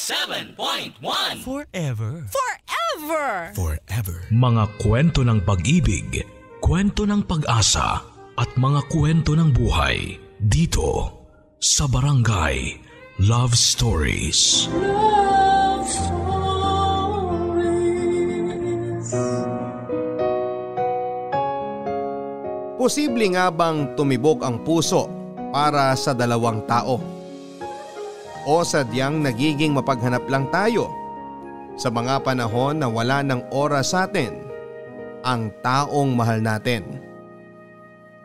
97.1 Forever. Forever! Forever. Mga kwento ng pag-ibig, kwento ng pag-asa, at mga kwento ng buhay dito sa Barangay Love Stories. Love Stories. Posible nga bang tumibok ang puso para sa dalawang tao? O sadyang nagiging mapaghanap lang tayo sa mga panahon na wala ng oras sa atin ang taong mahal natin?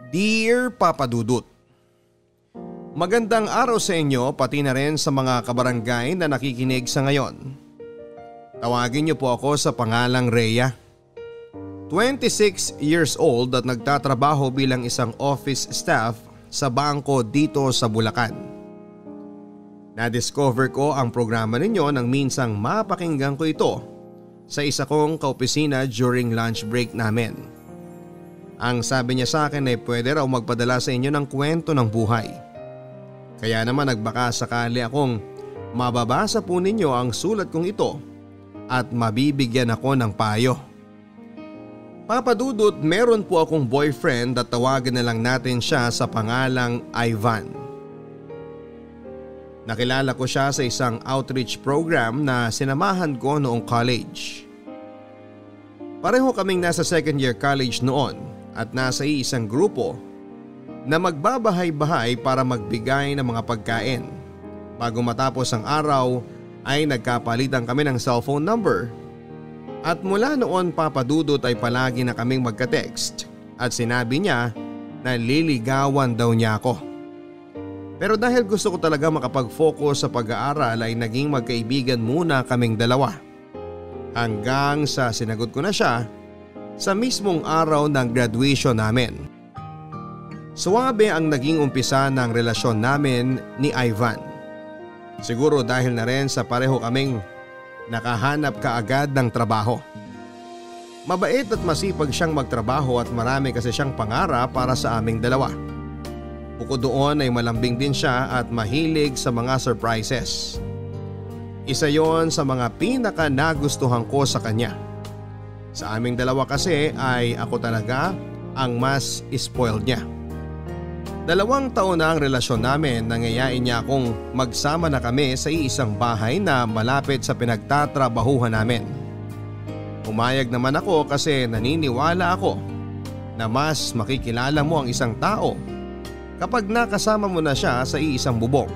Dear Papa Dudut, magandang araw sa inyo pati na rin sa mga kabarangay na nakikinig sa ngayon. Tawagin niyo po ako sa pangalang Rhea. 26 years old at nagtatrabaho bilang isang office staff sa bangko dito sa Bulacan. Na-discover ko ang programa ninyo nang minsang mapakinggan ko ito sa isa kong kaopisina during lunch break namin. Ang sabi niya sa akin ay pwede raw magpadala sa inyo ng kwento ng buhay. Kaya naman nagbaka sakali akong mababasa po ninyo ang sulat kong ito at mabibigyan ako ng payo. Papa Dudut, meron po akong boyfriend at tawagan na lang natin siya sa pangalang Ivan. Nakilala ko siya sa isang outreach program na sinamahan ko noong college. Pareho kaming nasa second year college noon at nasa isang grupo na magbabahay-bahay para magbigay ng mga pagkain. Bago matapos ang araw ay nagkapalitan kami ng cellphone number. At mula noon, Papa Dudut, ay palagi na kaming magka-text at sinabi niya na liligawan daw niya ako. Pero dahil gusto ko talaga makapag-focus sa pag-aaral ay naging magkaibigan muna kaming dalawa. Hanggang sa sinagot ko na siya sa mismong araw ng graduation namin. Suwabe ang naging umpisa ng relasyon namin ni Ivan. Siguro dahil na rin sa pareho kaming nakahanap kaagad ng trabaho. Mabait at masipag siyang magtrabaho at marami kasi siyang pangarap para sa aming dalawa. Bukod doon ay malambing din siya at mahilig sa mga surprises. Isa yon sa mga pinaka nagustuhan ko sa kanya. Sa aming dalawa kasi ay ako talaga ang mas spoiled niya. 2 taon na ang relasyon namin, nangayain niya akong magsama na kami sa iisang bahay na malapit sa pinagtatrabahuhan namin. Umayag naman ako kasi naniniwala ako na mas makikilala mo ang isang tao kapag nakasama mo na siya sa iisang bubong.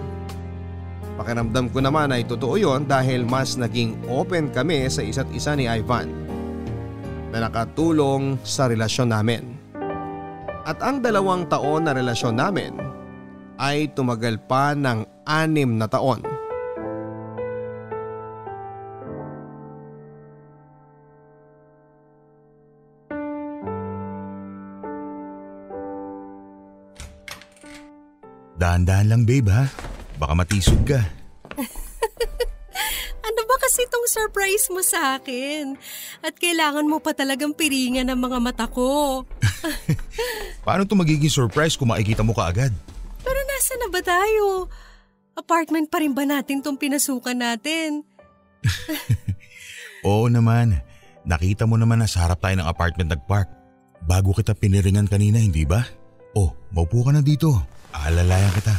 Pakiramdam ko naman ay totoo yon dahil mas naging open kami sa isa't isa ni Ivan na nakatulong sa relasyon namin. At ang 2 taon na relasyon namin ay tumagal pa ng 6 na taon. Dahan-dahan lang babe ha. Baka matisod ka. Ano ba kasi itong surprise mo sa akin? At kailangan mo pa talagang piringan ng mga mata ko. Paano ito magiging surprise kung makikita mo kaagad? Pero nasa na ba tayo? Apartment pa rin ba natin itong pinasukan natin? Oo naman. Nakita mo naman na sa harap tayo ng apartment nagpark. Bago kita piniringan kanina, hindi ba? Oh, maupo ka na dito. Aalalayan kita.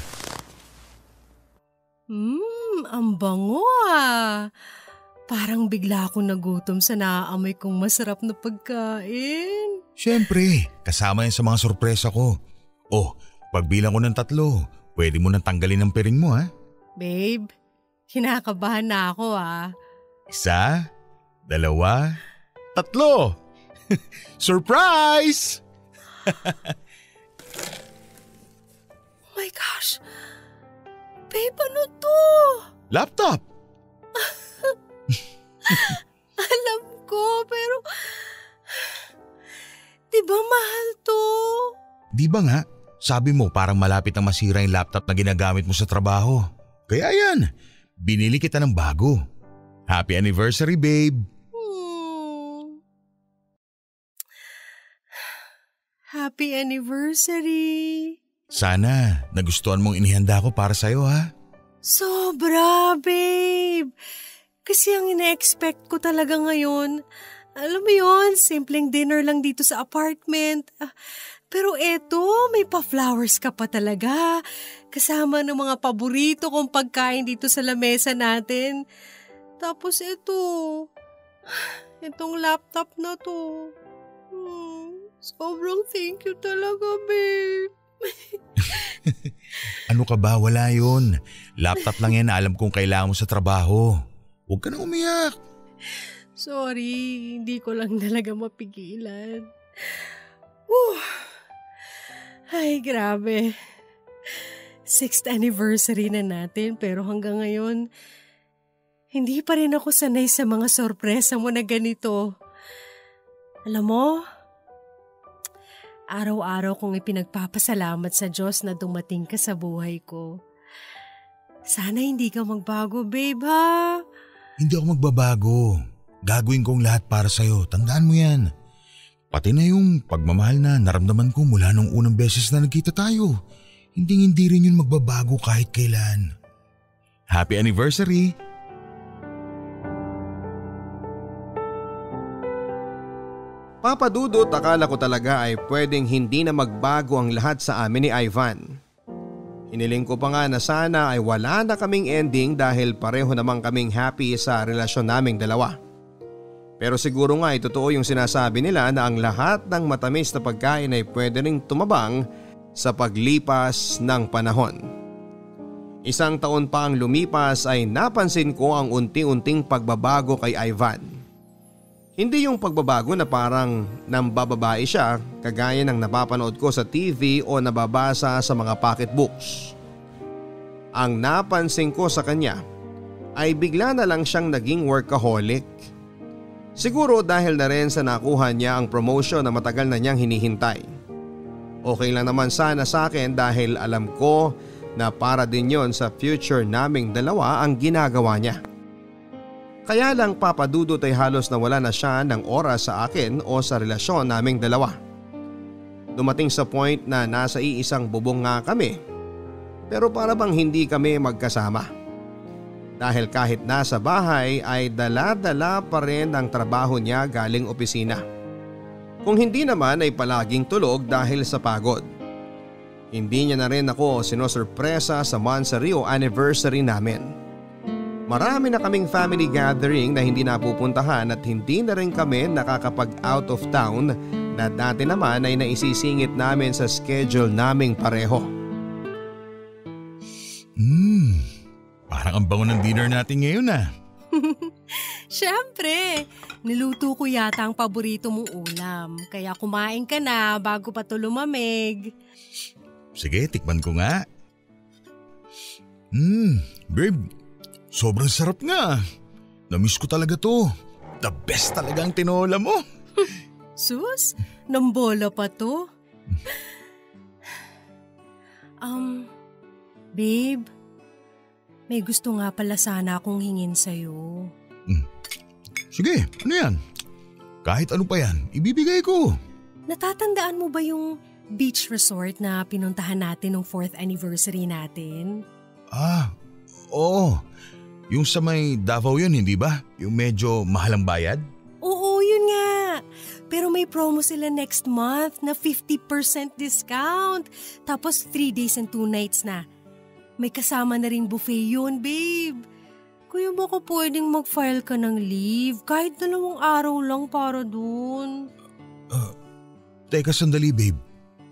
Ang bango ah. Parang bigla akong nagutom sa naaamoy kong masarap na pagkain. Siyempre, kasama yan sa mga sorpresa ko. Oh, pagbilang ko ng 3, pwede mo nang tanggalin ang piring mo ha. Babe, kinakabahan na ako ah. 1, 2, 3. Surprise! Oh my gosh. Babe, ano to? Laptop! Alam ko, pero di ba mahal to? Di ba nga? Sabi mo parang malapit na masira yung laptop na ginagamit mo sa trabaho. Kaya yan, binili kita ng bago. Happy anniversary, babe! Happy anniversary! Sana nagustuhan mong inihanda ko para sa'yo ha. Sobra, babe. Kasi ang ina-expect ko talaga ngayon, alam mo yon, simpleng dinner lang dito sa apartment. Pero eto, may pa-flowers ka pa talaga. Kasama ng mga paborito kong pagkain dito sa lamesa natin. Tapos itong laptop na to. Sobrang thank you talaga, babe. Ano ka ba? Wala yun. Laptop lang yan na alam kong kailangan mo sa trabaho. Huwag ka na umiyak. Sorry, hindi ko lang talaga mapigilan. Ay, grabe. 6th anniversary na natin pero hanggang ngayon, hindi pa rin ako sanay sa mga sorpresa mo na ganito. Alam mo, araw-araw kong ipinagpapasalamat sa Diyos na dumating ka sa buhay ko. Sana hindi ka magbago, babe, ha? Hindi ako magbabago. Gagawin kong lahat para sa'yo. Tandaan mo yan. Pati na yung pagmamahal na naramdaman ko mula nung unang beses na nagkita tayo. Hindi rin yun magbabago kahit kailan. Happy anniversary! Papa Dudut, akala ko talaga ay pwedeng hindi na magbago ang lahat sa amin ni Ivan. Hiniling ko pa nga na sana ay wala na kaming ending dahil pareho namang kaming happy sa relasyon naming dalawa. Pero siguro nga ay totoo yung sinasabi nila na ang lahat ng matamis na pagkain ay pwede ring tumabang sa paglipas ng panahon. 1 taon pa ang lumipas ay napansin ko ang unti-unting pagbabago kay Ivan. Hindi yung pagbabago na parang nambababae siya kagaya ng napapanood ko sa TV o nababasa sa mga pocketbooks. Ang napansin ko sa kanya ay bigla na lang siyang naging workaholic. Siguro dahil na rin sa nakuha niya ang promotion na matagal na niyang hinihintay. Okay lang naman sana sa akin dahil alam ko na para din yon sa future naming dalawa ang ginagawa niya. Kaya lang Papa Dudut ay halos nawala na siya ng oras sa akin o sa relasyon naming dalawa. Dumating sa point na nasa iisang bubong nga kami pero para bang hindi kami magkasama. Dahil kahit nasa bahay ay dala-dala pa rin ang trabaho niya galing opisina. Kung hindi naman ay palaging tulog dahil sa pagod. Hindi niya na rin ako sinosurpresa sa Monsario anniversary namin. Marami na kaming family gathering na hindi napupuntahan at hindi na rin kami nakakapag out of town na dati naman ay naisisingit namin sa schedule naming pareho. Parang ang bango ng dinner natin ngayon ah. Siyempre, niluto ko yata ang paborito mong ulam. Kaya kumain ka na bago pa to lumamig. Sige, tikman ko nga. Babe, sobrang sarap nga. Namiss ko talaga to. The best talaga ang tinola mo. Sus, nambola pa to. Babe, may gusto nga pala sana akong hingin sa'yo. Sige, ano yan? Kahit ano pa yan, ibibigay ko. Natatandaan mo ba yung beach resort na pinuntahan natin nung 4th anniversary natin? Oo. Yung sa may Davao yun, hindi ba? Yung medyo mahalang bayad? Oo, yun nga. Pero may promo sila next month na 50% discount. Tapos 3 days and 2 nights na. May kasama na ring buffet yun, babe. Kaya baka pwedeng mag-file ka ng leave kahit 2 araw lang para dun. Teka sandali, babe.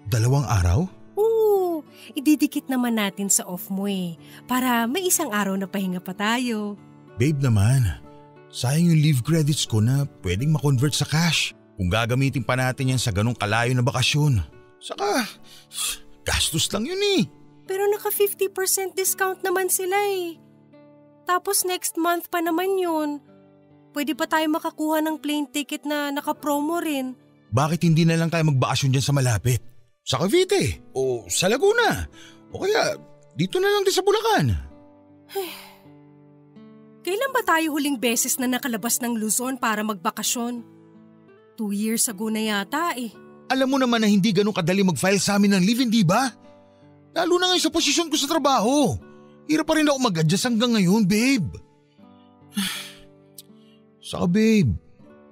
2 araw? Oo, ididikit naman natin sa off mo eh. Para may 1 araw na pahinga pa tayo. Babe naman, sayang yung leave credits ko na pwedeng makonvert sa cash. Kung gagamitin pa natin yan sa ganong kalayo na bakasyon. Saka, gastos lang yun eh. Pero naka 50% discount naman sila eh. Tapos next month pa naman yun. Pwede pa tayo makakuha ng plane ticket na naka-promo rin. Bakit hindi na lang tayo magbakasyon dyan sa malapit? Sa Cavite o sa Laguna o kaya dito na lang din sa Bulacan. Kailan ba tayo huling beses na nakalabas ng Luzon para magbakasyon? 2 years ago na yata eh. Alam mo naman na hindi ganun kadali mag-file sa amin ng leave, hindi ba? Lalo na ngayon sa posisyon ko sa trabaho. Hirap pa rin ako mag-adjust hanggang ngayon, babe. Saka babe,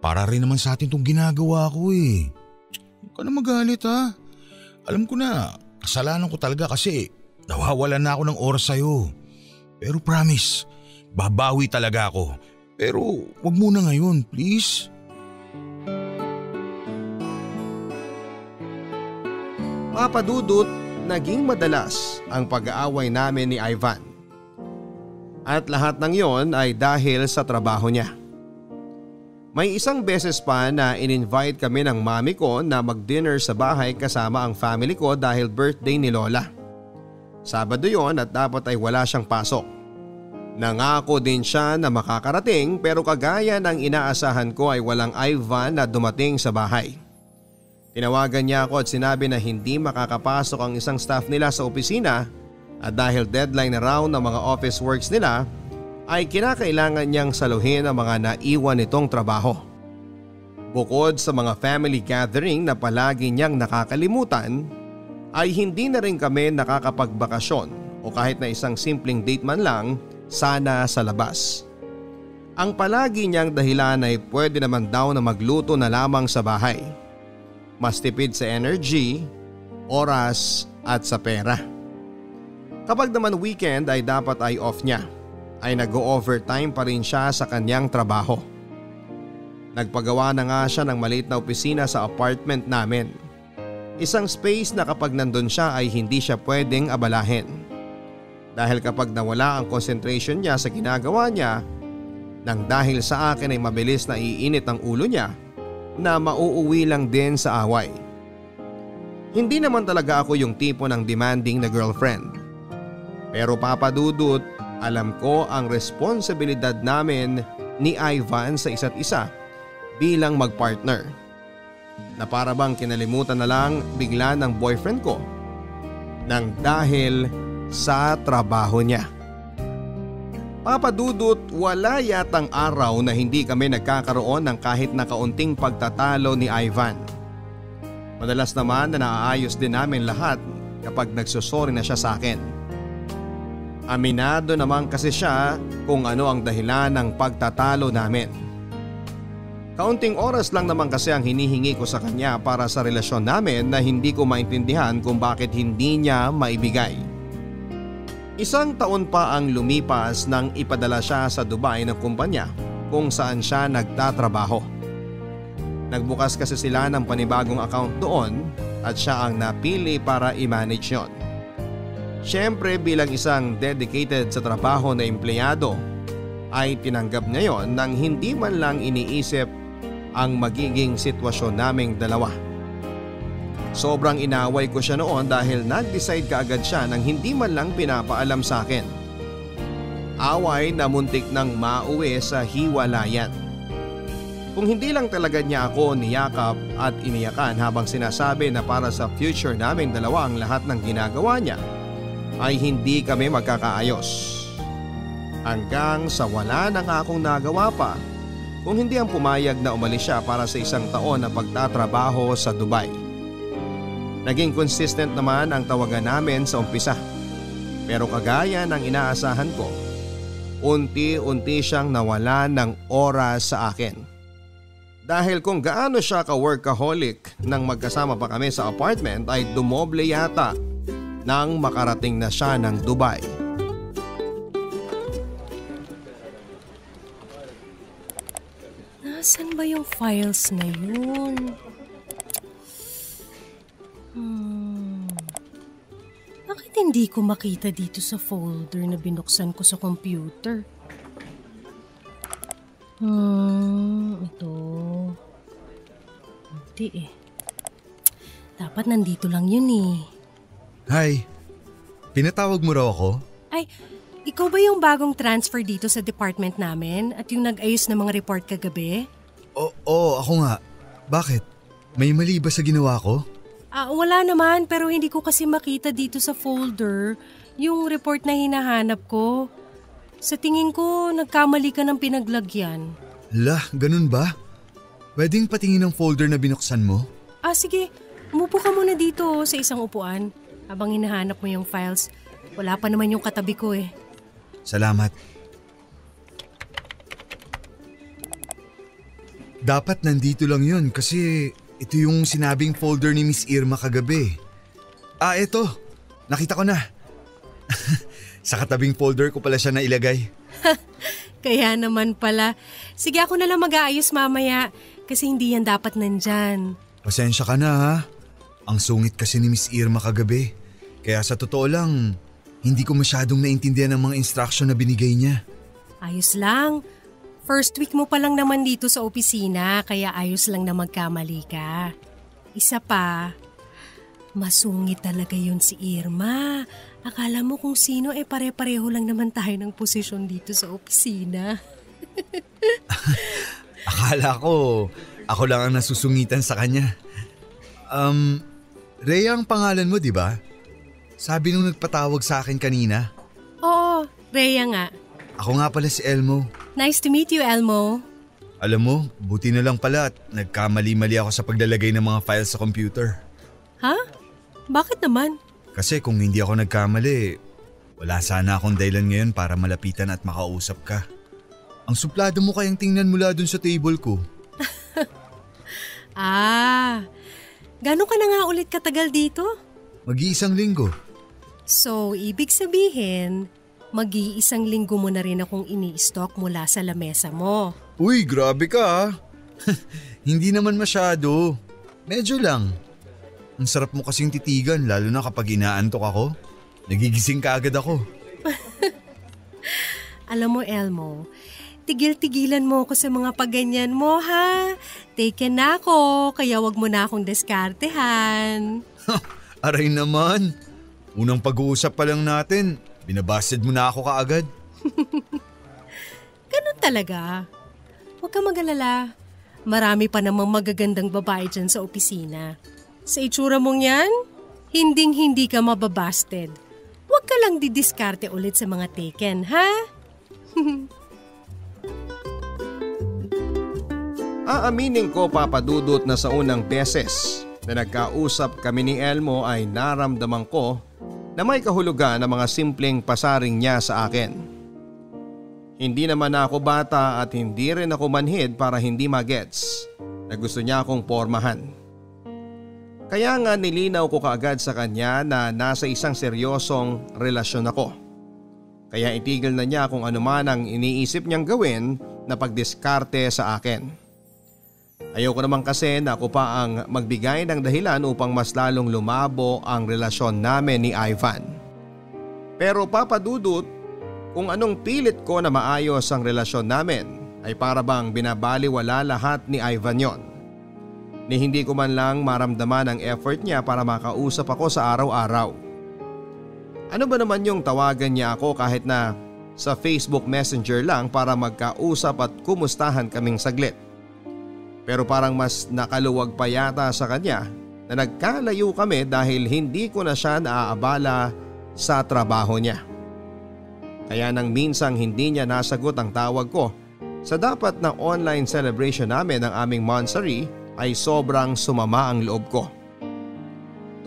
para rin naman sa atin tong ginagawa ko eh. Huwag ka na magalit ha. Alam ko na, kasalanan ko talaga kasi nawawalan na ako ng oras sa'yo. Pero promise, babawi talaga ako. Pero wag muna ngayon, please. Papa Dudut, naging madalas ang pag-aaway namin ni Ivan. At lahat ng yon ay dahil sa trabaho niya. May isang beses pa na in-invite kami ng mami ko na mag-dinner sa bahay kasama ang family ko dahil birthday ni Lola. Sabado yon at dapat ay wala siyang pasok. Nangako din siya na makakarating pero kagaya ng inaasahan ko ay walang Ivan na dumating sa bahay. Tinawagan niya ako at sinabi na hindi makakapasok ang isang staff nila sa opisina at dahil deadline na raw ng mga office works nila ay kinakailangan niyang saluhin ang mga naiwan nitong trabaho. Bukod sa mga family gathering na palagi niyang nakakalimutan ay hindi na rin kami nakakapagbakasyon o kahit na isang simpleng date man lang sana sa labas. Ang palagi niyang dahilan ay pwede naman daw na magluto na lamang sa bahay. Mas tipid sa energy, oras at sa pera. Kapag naman weekend ay dapat ay off niya, ay nag-overtime pa rin siya sa kanyang trabaho. Nagpagawa na nga siya ng maliit na opisina sa apartment namin. Isang space na kapag nandun siya ay hindi siya pwedeng abalahin. Dahil kapag nawala ang concentration niya sa ginagawa niya, nang dahil sa akin ay mabilis na iinit ang ulo niya, na mauuwi lang din sa away. Hindi naman talaga ako yung tipo ng demanding na girlfriend. Pero Papa Dudut, alam ko ang responsibilidad namin ni Ivan sa isa't isa bilang magpartner. Na para bang kinalimutan na lang bigla ng boyfriend ko nang dahil sa trabaho niya. Papa Dudut, wala yatang araw na hindi kami nagkakaroon ng kahit na kaunting pagtatalo ni Ivan. Madalas naman na naaayos din namin lahat kapag nagsusori na siya sa akin. Aminado naman kasi siya kung ano ang dahilan ng pagtatalo namin. Kaunting oras lang naman kasi ang hinihingi ko sa kanya para sa relasyon namin na hindi ko maintindihan kung bakit hindi niya maibigay. Isang taon pa ang lumipas nang ipadala siya sa Dubai ng kumpanya kung saan siya nagtatrabaho. Nagbukas kasi sila ng panibagong account doon at siya ang napili para i-manage yon. Siyempre bilang isang dedicated sa trabaho na empleyado ay tinanggap niya yon nang hindi man lang iniisip ang magiging sitwasyon naming dalawa. Sobrang inaway ko siya noon dahil nag-decide kaagad siya nang hindi man lang pinapaalam sa akin. Away na muntik nang mauwi sa hiwalayan. Kung hindi lang talaga niya ako niyakap at iniyakan habang sinasabi na para sa future naming dalawa ang lahat ng ginagawa niya, ay hindi kami magkakaayos. Hanggang sa wala na nga akong nagawa pa kung hindi ang pumayag na umalis siya para sa isang taon na pagtatrabaho sa Dubai. Naging consistent naman ang tawagan namin sa umpisa. Pero kagaya ng inaasahan ko, unti-unti siyang nawala ng oras sa akin. Dahil kung gaano siya ka-workaholic nang magkasama pa kami sa apartment ay dumoble yata nang makarating na siya ng Dubai. Nasaan ba yung files na yun? Bakit hindi ko makita dito sa folder na binuksan ko sa computer? Ito. Hindi eh. Dapat nandito lang yun eh. Hi, pinatawag mo raw ako? Ay, ikaw ba yung bagong transfer dito sa department namin at yung nag-ayos ng mga report kagabi? Oo, ako nga. Bakit? May mali ba sa ginawa ko? Wala naman pero hindi ko kasi makita dito sa folder yung report na hinahanap ko. Sa tingin ko, nagkamali ka ng pinaglagyan. Lah, ganun ba? Pwedeng patingin ang folder na binuksan mo? Sige. Umupo ka muna dito sa isang upuan habang hinahanap mo yung files. Wala pa naman yung katabi ko eh. Salamat. Dapat nandito lang yun kasi ito yung sinabing folder ni Miss Irma kagabi. Eto. Nakita ko na. Sa katabing folder ko pala siya nailagay. Kaya naman pala. Sige, ako na lang mag-aayos mamaya kasi hindi yan dapat nandyan. Pasensya ka na ha. Ang sungit kasi ni Miss Irma kagabi. Kaya sa totoo lang, hindi ko masyadong naintindihan ang mga instruction na binigay niya. Ayos lang. First week mo pa lang naman dito sa opisina kaya ayos lang na magkamali ka. Isa pa, masungit talaga yun si Irma. Akala mo kung sino pare-pareho lang naman tayo ng posisyon dito sa opisina. Akala ko, ako lang ang nasusungitan sa kanya. Rhea ang pangalan mo, di ba? Sabi nung nagpatawag sa akin kanina. Oo, Rhea nga. Ako nga pala si Elmo. Nice to meet you, Elmo. Alam mo, buti na lang pala at nagkamali-mali ako sa paglalagay ng mga files sa computer. Ha? Bakit naman? Kasi kung hindi ako nagkamali, wala sana akong dahilan ngayon para malapitan at makausap ka. Ang suplado mo kayang tingnan mula dun sa table ko. Gano'n ka na nga ulit katagal dito? Mag-iisang linggo. So, ibig sabihin, mag-iisang linggo mo na rin akong ini-stock mula sa lamesa mo. Uy, grabe ka ha. Hindi naman masyado. Medyo lang. Ang sarap mo kasing titigan lalo na kapag inaantok ako. Nagigising ka agad ako. Alam mo, Elmo, tigil-tigilan mo ako sa mga pagganyan mo ha. Taken na ako, kaya wag mo na akong diskartehan. Aray naman. Unang pag-uusap pa lang natin, binabasted mo na ako kaagad. Ganun talaga. Huwag ka mag-alala. Marami pa namang magagandang babae dyan sa opisina. Sa itsura mong yan, hinding-hindi ka mababasted. Huwag ka lang didiskarte ulit sa mga taken, ha? Aaminin ko, Papa Dudut, na sa unang beses na nagkausap kami ni Elmo ay naramdaman ko na may kahulugan ang mga simpleng pasaring niya sa akin. Hindi naman ako bata at hindi rin ako manhid para hindi magets na gusto niya akong pormahan. Kaya nga nilinaw ko kaagad sa kanya na nasa isang seryosong relasyon ako. Kaya itigil na niya kung ano man ang iniisip niyang gawin na pagdiskarte sa akin. Ayoko naman kasi na ako pa ang magbigay ng dahilan upang mas lalong lumabo ang relasyon namin ni Ivan. Pero Papa Dudut, kung anong pilit ko na maayos ang relasyon namin ay para bang binabaliwala lahat ni Ivan yon. Ni hindi ko man lang maramdaman ang effort niya para makausap ako sa araw-araw. Ano ba naman yung tawagan niya ako kahit na sa Facebook Messenger lang para magkausap at kumustahan kaming saglit. Pero parang mas nakaluwag pa yata sa kanya na nagkalayo kami dahil hindi ko na siya naaabala sa trabaho niya. Kaya nang minsang hindi niya nasagot ang tawag ko sa dapat na online celebration namin ng aming monthsary ay sobrang sumama ang loob ko.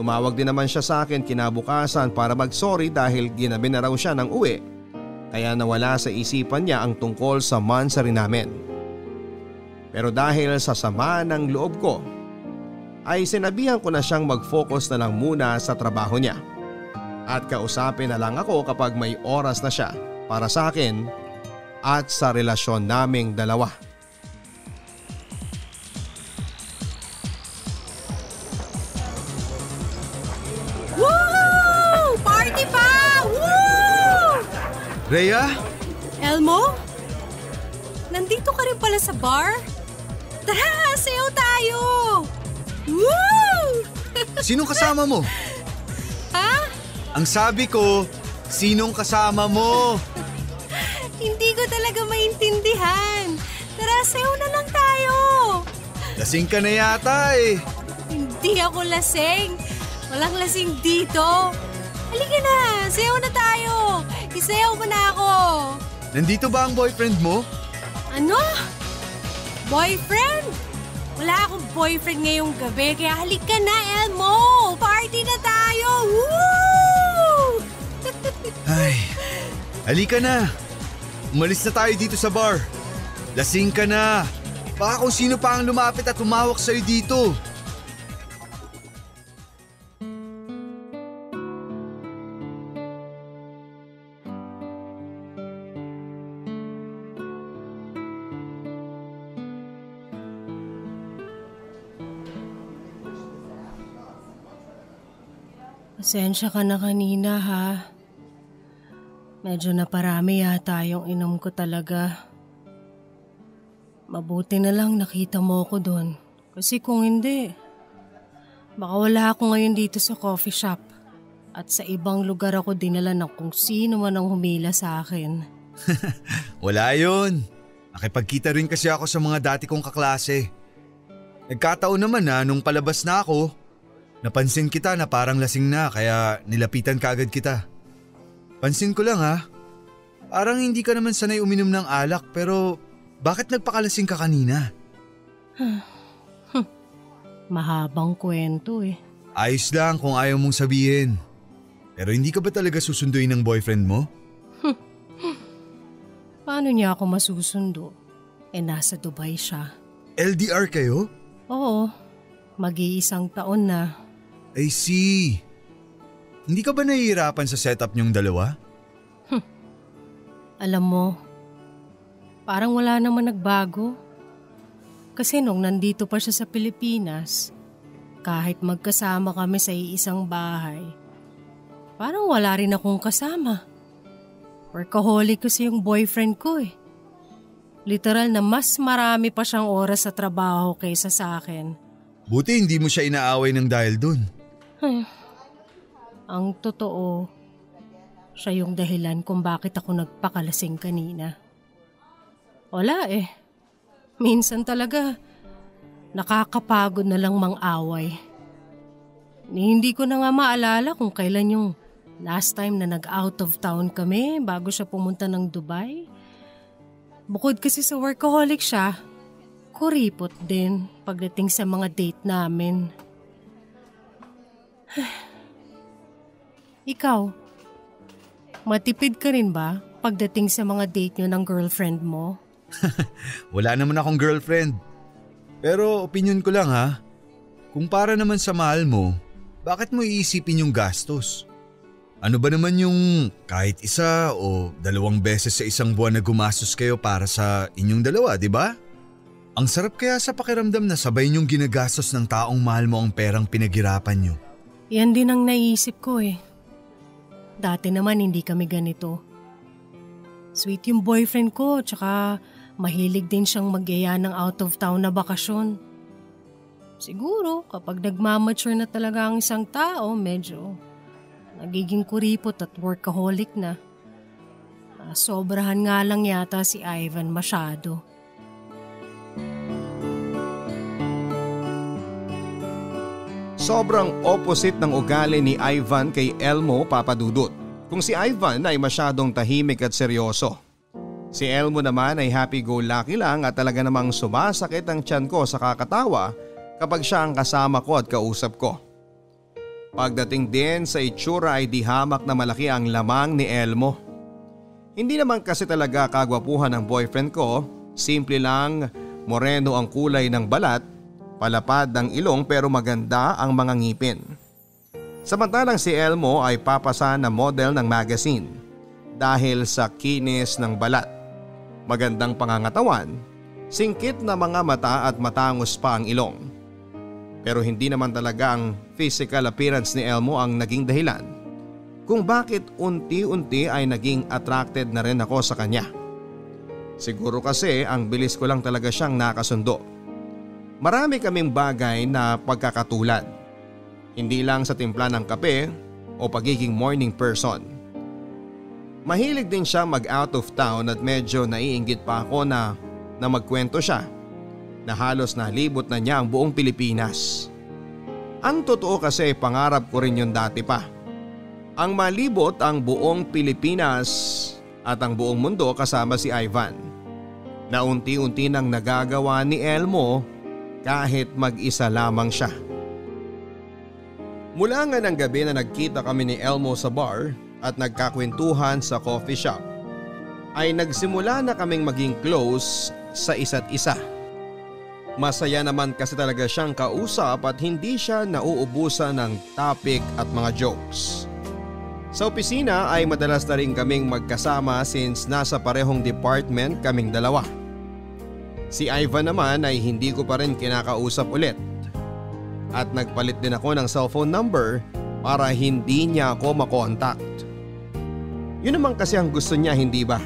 Tumawag din naman siya sa akin kinabukasan para mag-sorry dahil ginabi na raw siya ng uwi. Kaya nawala sa isipan niya ang tungkol sa monthsary namin. Pero dahil sa sama ng loob ko, ay sinabihan ko na siyang mag-focus na lang muna sa trabaho niya. At kausapin na lang ako kapag may oras na siya para sa akin at sa relasyon naming dalawa. Woo! Party pa! Woo! Rhea? Elmo? Nandito ka rin pala sa bar? Tara, sayaw tayo! Woo! Sinong kasama mo? Ha? Ang sabi ko, sinong kasama mo? Hindi ko talaga maintindihan. Tara, sayaw na lang tayo. Lasing ka na yata eh. Hindi ako lasing. Walang lasing dito. Halika na, sayaw na tayo. Isayaw mo na ako. Nandito ba ang boyfriend mo? Ano? Boyfriend? Wala akong boyfriend ngayong gabi kaya halika na, Elmo. Party na tayo. Woo! Ay, Halika na. Umalis na tayo dito sa bar. Lasing ka na. Baka kung sino pa ang lumapit at tumawak sa'yo dito. Pasensya ka na kanina ha. Medyo naparami yata yung inom ko talaga. Mabuti na lang nakita mo ko doon. Kasi kung hindi, baka wala ako ngayon dito sa coffee shop. At sa ibang lugar ako dinala ng kung sino man ang humila sa akin. Wala yun. Nakipagkita rin kasi ako sa mga dati kong kaklase. Nagkataon naman na nung palabas na ako, napansin kita na parang lasing na kaya nilapitan kaagad kita. Pansin ko lang ha, parang hindi ka naman sanay uminom ng alak pero bakit nagpakalasing ka kanina? Mahabang kwento eh. Ayos lang kung ayaw mong sabihin. Pero hindi ka ba talaga susunduin ng boyfriend mo? Paano niya ako masusundo? Nasa Dubai siya. LDR kayo? Oo, mag-iisang taon na. I see. Hindi ka ba nahihirapan sa setup niyong dalawa? Alam mo, parang wala naman nagbago. Kasi nung nandito pa siya sa Pilipinas, kahit magkasama kami sa iisang bahay, parang wala rin akong kasama. Workaholic kasi yung boyfriend ko eh. Literal na mas marami pa siyang oras sa trabaho kaysa sa akin. Buti hindi mo siya inaaway ng dahil dun. Ang totoo, siya yung dahilan kung bakit ako nagpakalasing kanina. Wala eh. Minsan talaga, nakakapagod na lang mang-away. Hindi ko na nga maalala kung kailan yung last time na nag-out of town kami bago siya pumunta ng Dubai. Bukod kasi sa workaholic siya, kuripot din pagdating sa mga date namin. Ikaw, matipid ka rin ba pagdating sa mga date nyo ng girlfriend mo? Wala naman akong girlfriend. Pero opinion ko lang ha, kung para naman sa mahal mo, bakit mo iisipin yung gastos? Ano ba naman yung kahit isa o dalawang beses sa isang buwan na gumastos kayo para sa inyong dalawa, di ba? Ang sarap kaya sa pakiramdam na sabay niyong ginagastos ng taong mahal mo ang perang pinaghirapan niyo. Yan din ang naisip ko eh. Dati naman hindi kami ganito. Sweet yung boyfriend ko, tsaka mahilig din siyang magyaya ng out of town na bakasyon. Siguro kapag nagmamature na talaga ang isang tao, medyo nagiging kuripot at workaholic na. Sobrahan nga lang yata si Ivan masyado. Sobrang opposite ng ugali ni Ivan kay Elmo, Papa Dudut. Kung si Ivan ay masyadong tahimik at seryoso. Si Elmo naman ay happy-go-lucky lang at talaga namang sumasakit ang tiyan ko sa kakatawa kapag siya ang kasama ko at kausap ko. Pagdating din sa itsura ay di hamak na malaki ang lamang ni Elmo. Hindi naman kasi talaga kagwapuhan ng boyfriend ko, simple lang moreno ang kulay ng balat, palapad ang ilong pero maganda ang mga ngipin. Samantalang si Elmo ay papasa na model ng magazine dahil sa kinis ng balat. Magandang pangangatawan, singkit na mga mata at matangos pa ang ilong. Pero hindi naman talaga ang physical appearance ni Elmo ang naging dahilan kung bakit unti-unti ay naging attracted na rin ako sa kanya. Siguro kasi ang bilis ko lang talaga siyang nakasundo. Marami kaming bagay na pagkakatulad. Hindi lang sa timpla ng kape o pagiging morning person. Mahilig din siya mag-out of town at medyo naiinggit pa ako na magkwento siya na halos nalibot na niya ang buong Pilipinas. Ang totoo kasi pangarap ko rin yun dati pa. Ang malibot ang buong Pilipinas at ang buong mundo kasama si Ivan. Na unti-unti nang nagagawa ni Elmo kahit mag-isa lamang siya. Mula nga ng gabi na nagkita kami ni Elmo sa bar at nagkakwentuhan sa coffee shop. ay nagsimula na kaming maging close sa isa't isa. Masaya naman kasi talaga siyang kausap at hindi siya nauubusan ng topic at mga jokes. Sa opisina ay madalas na rin kaming magkasama since nasa parehong department kaming dalawa. Si Ivan naman ay hindi ko pa rin kinakausap ulit. At nagpalit din ako ng cellphone number para hindi niya ako makontakt. Yun naman kasi ang gusto niya, hindi ba?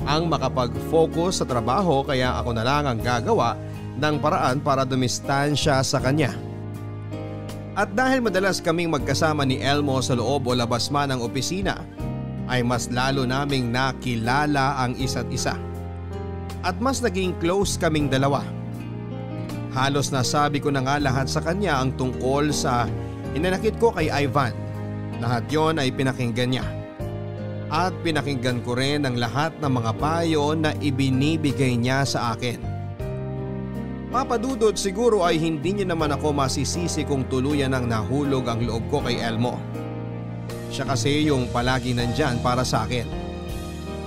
Ang makapag-focus sa trabaho, kaya ako na lang ang gagawa ng paraan para dumistansya sa kanya. At dahil madalas kaming magkasama ni Elmo sa loob o labas man ng opisina, ay mas lalo naming nakilala ang isa't isa. At mas naging close kaming dalawa. Halos nasabi ko na nga lahat sa kanya ang tungkol sa hinanakit ko kay Ivan. Lahat yon ay pinakinggan niya. At pinakinggan ko rin ang lahat ng mga payo na ibinibigay niya sa akin. Papadudod, siguro ay hindi niya naman ako masisisi kung tuluyan ang nahulog ang loob ko kay Elmo. Siya kasi yung palagi nandyan para sa akin.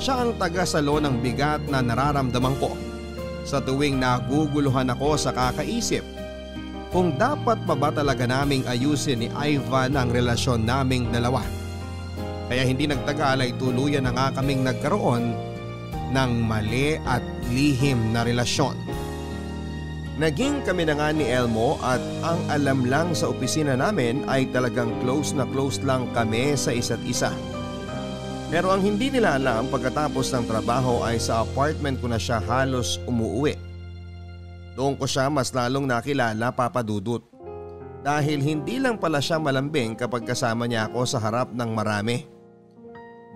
Siya ang taga-salo ng bigat na nararamdaman ko sa tuwing naguguluhan ako sa kakaisip kung dapat pa ba talaga naming ayusin ni Ivan ang relasyon naming dalawa. Kaya hindi nagtagal ay tuluyan na nga kaming nagkaroon ng mali at lihim na relasyon. Naging kami na nga ni Elmo at ang alam lang sa opisina namin ay talagang close na close lang kami sa isa't isa. Pero ang hindi nila alam, pagkatapos ng trabaho ay sa apartment ko na siya halos umuwi. Doon ko siya mas lalong nakilala, Papa Dudut. Dahil hindi lang pala siya malambing kapag kasama niya ako sa harap ng marami.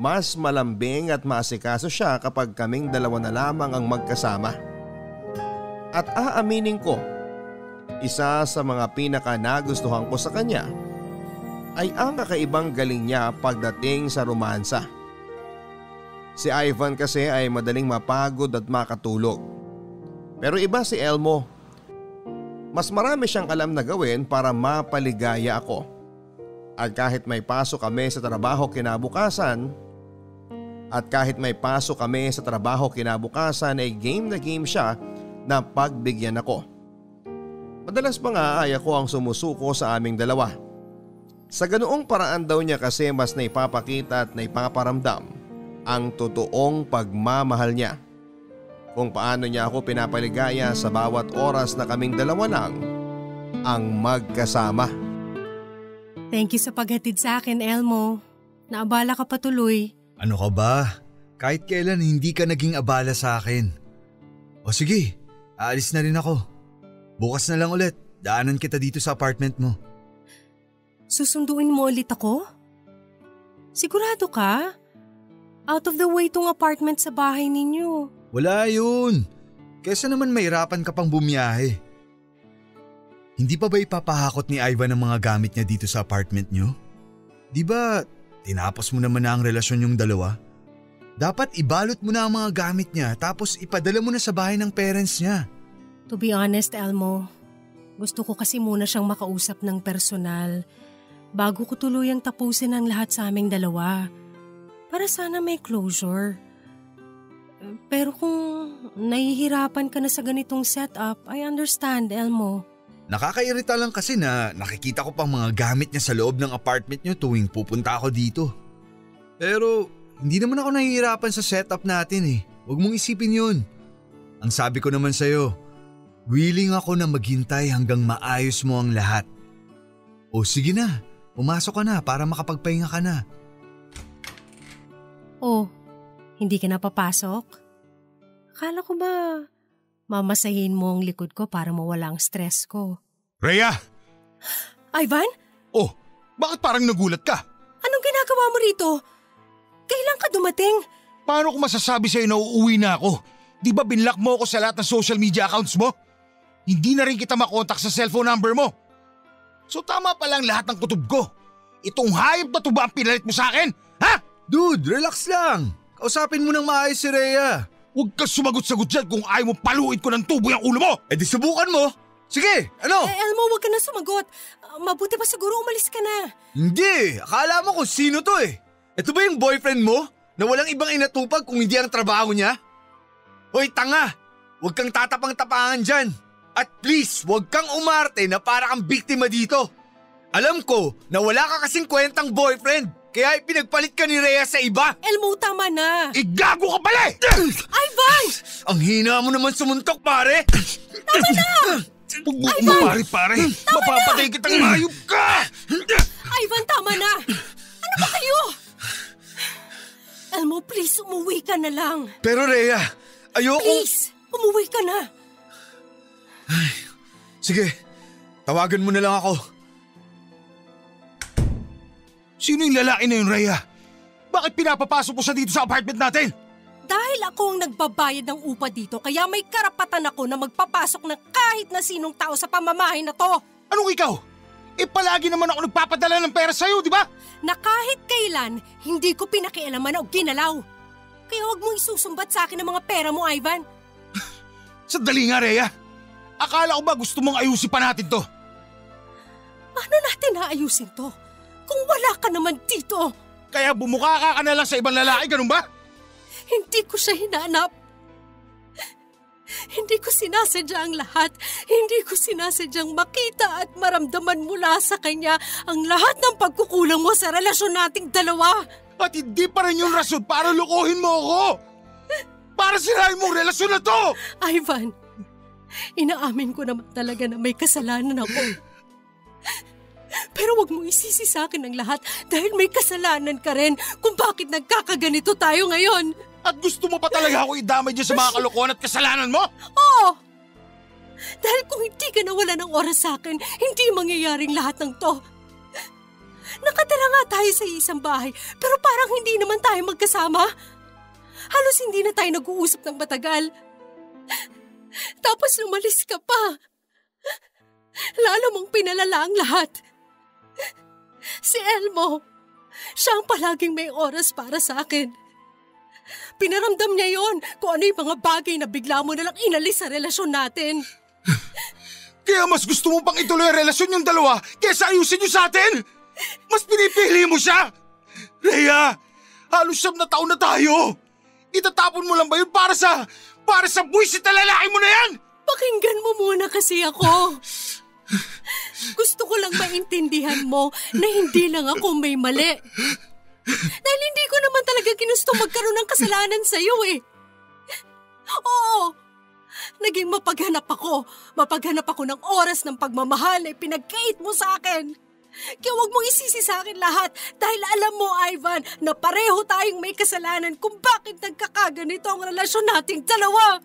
Mas malambing at maasikaso siya kapag kaming dalawa na lamang ang magkasama. At aaminin ko, isa sa mga pinaka nagustuhan ko sa kanya ay ang kakaibang galing niya pagdating sa romansa. Si Ivan kasi ay madaling mapagod at makatulog. Pero iba si Elmo. Mas marami siyang alam na gawin para mapaligaya ako. At kahit may pasok kami sa trabaho kinabukasan, ay game na game siya na pagbigyan ako. Madalas pa nga ay ako ang sumusuko sa aming dalawa. Sa ganoong paraan daw niya kasi mas naipapakita at naipaparamdam ang totoong pagmamahal niya. Kung paano niya ako pinapaligaya sa bawat oras na kaming dalawa lang ang magkasama. Thank you sa paghatid sa akin, Elmo. Naabala ka pa tuloy. Ano ka ba? Kahit kailan hindi ka naging abala sa akin. O sige, aalis na rin ako. Bukas na lang ulit, daanan kita dito sa apartment mo. Susunduin mo ulit ako? Sigurado ka? Out of the way tong apartment sa bahay ninyo. Wala yun. Kesa naman mahirapan ka pang bumiyahe. Hindi pa ba ipapahakot ni Ivan ang mga gamit niya dito sa apartment niyo? Di ba tinapos mo naman na ang relasyon yung dalawa? Dapat ibalot mo na ang mga gamit niya tapos ipadala mo na sa bahay ng parents niya. To be honest, Elmo, gusto ko kasi muna siyang makausap ng personal bago ko tuluyang tapusin ang lahat sa aming dalawa. Para sana may closure. Pero kung nahihirapan ka na sa ganitong setup, I understand, Elmo. Nakakairita lang kasi na nakikita ko pang mga gamit niya sa loob ng apartment niyo tuwing pupunta ako dito. Pero hindi naman ako nahihirapan sa setup natin eh. Huwag mong isipin yun. Ang sabi ko naman sa'yo, willing ako na maghintay hanggang maayos mo ang lahat. O sige na, pumasok ka na para makapagpahinga ka na. Oh, hindi ka na papasok? Akala ko ba mamasahin mo ang likod ko para mawala ang stress ko? Rhea! Ivan? Oh, bakit parang nagulat ka? Anong ginagawa mo rito? Kailan ka dumating? Paano ko masasabi sa'yo na uuwi na ako? Di ba binlock mo ako sa lahat ng social media accounts mo? Hindi na rin kita makontak sa cellphone number mo. So tama pa lang lahat ng kutob ko. Itong hayop na to ba ang pinalit mo sa akin? Ha? Dude, relax lang. Kausapin mo ng maayos si Rhea. Huwag kang sumagot-sagot dyan kung ayaw mo paluin ko ng tubo yung ulo mo. Eh di subukan mo. Sige, ano? Elmo, huwag ka na sumagot. Mabuti pa siguro umalis ka na. Hindi, akala mo kung sino to eh. Ito ba yung boyfriend mo? na walang ibang inatupag kung hindi ang trabaho niya? Hoy tanga, huwag kang tatapang-tapangan dyan. At please, huwag kang umarte na para kang biktima dito. Alam ko na wala ka kasing kwentang boyfriend, kaya ipinagpalit ka ni Rhea sa iba. Elmo, tama na. Igago ka pala eh! Ivan! Ang hina mo naman sumuntok, pare. Tama na! Huwag mo pare. Mapapatay kitang hayop ka! Ivan, tama na! Ano ba kayo? Elmo, please, umuwi ka na lang. Pero Rhea, ayoko... Please, umuwi ka na. Sige, tawagan mo na lang ako. Sino yung lalaki na yun, Rhea? Bakit pinapapasok mo siya dito sa apartment natin? Dahil ako ang nagbabayad ng upa dito, kaya may karapatan ako na magpapasok ng kahit na sinong tao sa pamamahay na to. Anong ikaw? Palagi naman ako nagpapadala ng pera sa'yo, di ba? Na kahit kailan, hindi ko pinakialaman o ginalaw. Kaya huwag mong isusumbat sa akin ang mga pera mo, Ivan. Sandali nga, Rhea. Akala ko ba gusto mong ayusin pa natin to? Paano natin naayusin to? Kung wala ka naman dito. Kaya bumukha ka na lang sa ibang lalaki, ganun ba? Hindi ko siya hinanap. Hindi ko sinasadya ang lahat. Hindi ko sinasadyang makita at maramdaman mula sa kanya ang lahat ng pagkukulang mo sa relasyon nating dalawa. At hindi pa rin yung rason para lukuhin mo ako. Para sirahin mong relasyon na to. Ivan, inaamin ko naman talaga na may kasalanan ako. Pero wag mo isisi sa akin ang lahat dahil may kasalanan ka rin kung bakit nagkakaganito tayo ngayon. At gusto mo pa talaga ako idamay dyan sa mga kalokohan at kasalanan mo? Oo! Dahil kung hindi ka nawala ng oras sa akin, hindi mangyayaring lahat ng to. Nakatira nga tayo sa isang bahay, pero parang hindi naman tayo magkasama. Halos hindi na tayo nag-uusap ng matagal. Tapos lumalis ka pa. Lalo mong pinalala ang lahat. Si Elmo, siya ang palaging may oras para sa akin. Pinaramdam niya yon kung ano yung mga bagay na bigla mo nalang inalis sa relasyon natin. Kaya mas gusto mo pang ituloy ang relasyon yung dalawa kaysa ayusin nyo sa atin? Mas pinipili mo siya? Rhea, halos 7 na taon na tayo. Itatapon mo lang ba yun para sa buwisit na lalaki mo na yan? Pakinggan mo muna kasi ako. Gusto ko lang maintindihan mo na hindi lang ako may mali. Dahil hindi ko naman talaga ginusto magkaroon ng kasalanan sa'yo eh. Oo, naging mapaghanap ako ng oras ng pagmamahal na pinagkait mo sa akin. Kaya huwag mong isisi sa akin lahat dahil alam mo, Ivan, na pareho tayong may kasalanan kung bakit nagkakaganito ang relasyon nating dalawa.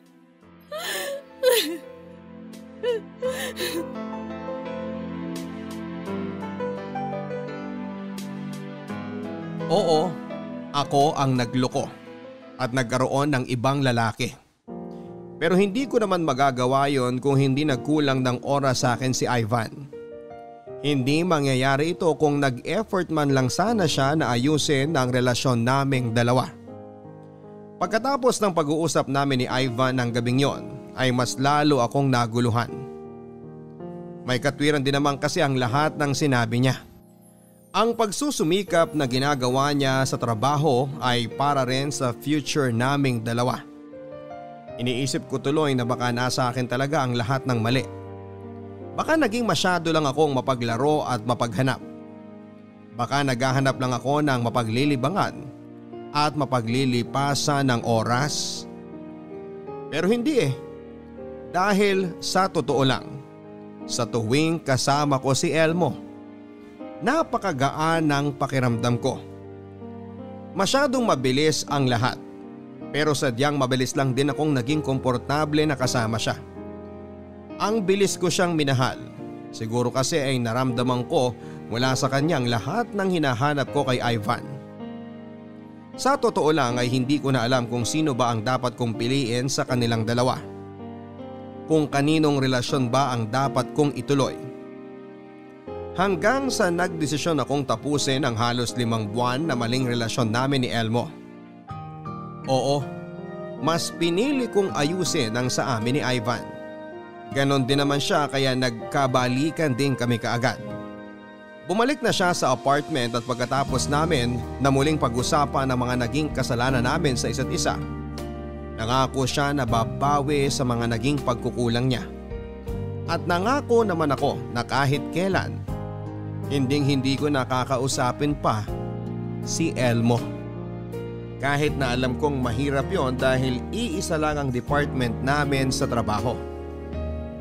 Oo, ako ang nagloko at nagkaroon ng ibang lalaki. Pero hindi ko naman magagawa yon kung hindi nagkulang ng oras sa akin si Ivan. Hindi mangyayari ito kung nag-effort man lang sana siya na ayusin ang relasyon naming dalawa. Pagkatapos ng pag-uusap namin ni Ivan ng gabing yon ay mas lalo akong naguluhan. May katwiran din naman kasi ang lahat ng sinabi niya. Ang pagsusumikap na ginagawa niya sa trabaho ay para rin sa future naming dalawa. Iniisip ko tuloy na baka nasa akin talaga ang lahat ng mali. Baka naging masyado lang akong mapaglaro at mapaghanap. Baka naghahanap lang ako ng mapaglilibangan at mapaglilipasan ng oras. Pero hindi eh. Dahil sa totoo lang, sa tuwing kasama ko si Elmo, napakagaan ng pakiramdam ko. Masyadong mabilis ang lahat, pero sadyang mabilis lang din akong naging komportable na kasama siya. Ang bilis ko siyang minahal. Siguro kasi ay naramdaman ko mula sa kanyang lahat ng hinahanap ko kay Ivan. Sa totoo lang ay hindi ko na alam kung sino ba ang dapat kong piliin sa kanilang dalawa. Kung kaninong relasyon ba ang dapat kong ituloy. Hanggang sa nagdesisyon akong tapusin ang halos 5 buwan na maling relasyon namin ni Elmo. Oo, mas pinili kong ayusin ang sa amin ni Ivan. Ganon din naman siya kaya nagkabalikan din kami kaagad. Bumalik na siya sa apartment at pagkatapos namin na muling pag-usapan ang mga naging kasalanan namin sa isa't isa, nangako siya na babawi sa mga naging pagkukulang niya. At nangako naman ako na kahit kailan, hindi ko nakakausapin pa si Elmo. Kahit na alam kong mahirap yon dahil iisa lang ang department namin sa trabaho.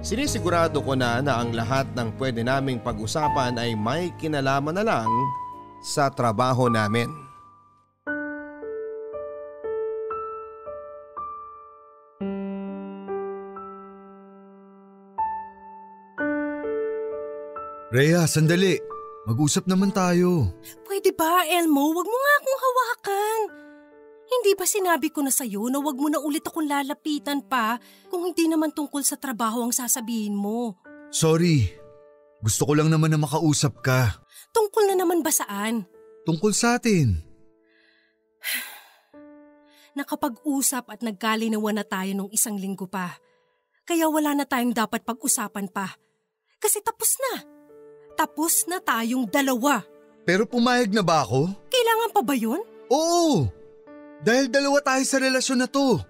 Sinisigurado ko na ang lahat ng pwede naming pag-usapan ay may kinalaman na lang sa trabaho namin. Rhea, sandali. Mag-usap naman tayo. Pwede ba, Elmo? Huwag mo nga akong hawakan. Hindi ba sinabi ko na sa'yo na wag mo na ulit akong lalapitan pa kung hindi naman tungkol sa trabaho ang sasabihin mo? Sorry. Gusto ko lang naman na makausap ka. Tungkol na naman ba saan? Tungkol sa atin. Nakapag-usap at nagkalinawan na tayo nung 1 linggo pa. Kaya wala na tayong dapat pag-usapan pa. Kasi tapos na. Tapos na tayong 2. Pero pumayag na ba ako? Kailangan pa ba yun? Oo. Dahil 2 tayo sa relasyon na to.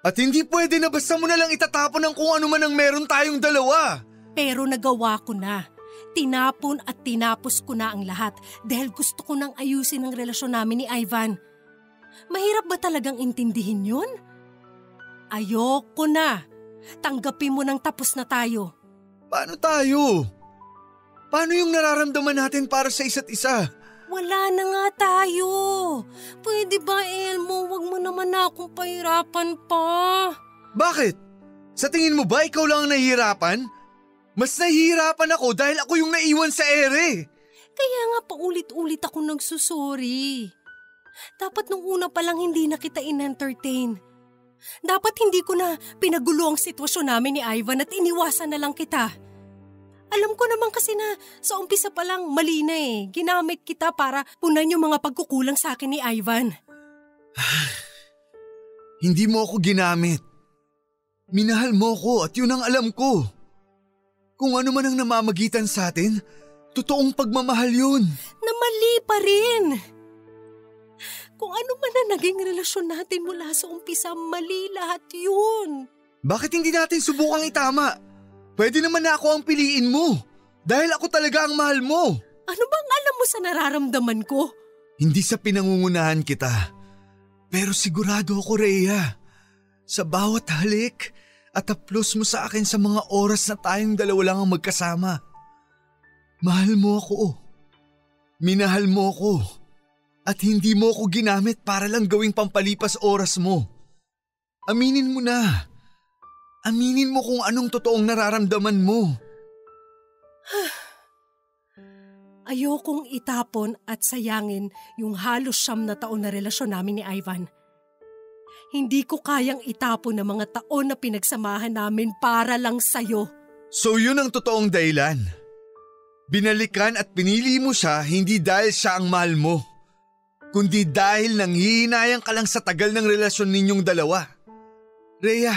At hindi pwede na basta mo na lang itatapon ng kung ano man ang meron tayong 2. Pero nagawa ko na. Tinapon at tinapos ko na ang lahat dahil gusto ko nang ayusin ang relasyon namin ni Ivan. Mahirap ba talagang intindihin yun? Ayoko na. Tanggapin mo nang tapos na tayo. Paano tayo? Paano yung nararamdaman natin para sa isa't isa? Wala na nga tayo. Pwede ba, Elmo? Wag mo naman na akong pahirapan pa. Bakit? Sa tingin mo ba ikaw lang ang nahihirapan? Mas nahihirapan ako dahil ako yung naiwan sa ere. Kaya nga paulit-ulit ako nagsusori. Dapat nung una pa lang hindi na kita in-entertain. Dapat hindi ko na pinagulo ang sitwasyon namin ni Ivan at iniwasan na lang kita. Alam ko naman kasi na sa umpisa pa lang mali na eh. Ginamit kita para punan yung mga pagkukulang sa akin ni Ivan. Hindi mo ako ginamit. Minahal mo ko at yun ang alam ko. Kung ano man ang namamagitan sa atin, totoong pagmamahal yun. Na mali pa rin. Kung ano man ang naging relasyon natin mula sa umpisa, mali lahat yun. Bakit hindi natin subukang itama? Pwede naman na ako ang piliin mo. Dahil ako talaga ang mahal mo. Ano bang alam mo sa nararamdaman ko? Hindi sa pinangungunahan kita. Pero sigurado ako, Rhea. Sa bawat halik at haplos mo sa akin sa mga oras na tayong 2 lang ang magkasama. Mahal mo ako. Minahal mo ako. At hindi mo ako ginamit para lang gawing pampalipas oras mo. Aminin mo na. Aminin mo kung anong totoong nararamdaman mo. Ayokong itapon at sayangin yung halos 9 na taon na relasyon namin ni Ivan. Hindi ko kayang itapon ang mga taon na pinagsamahan namin para lang sa'yo. So yun ang totoong dahilan. Binalikan at pinili mo siya hindi dahil siya ang mahal mo, kundi dahil nanghihinayang ka lang sa tagal ng relasyon ninyong 2. Rhea,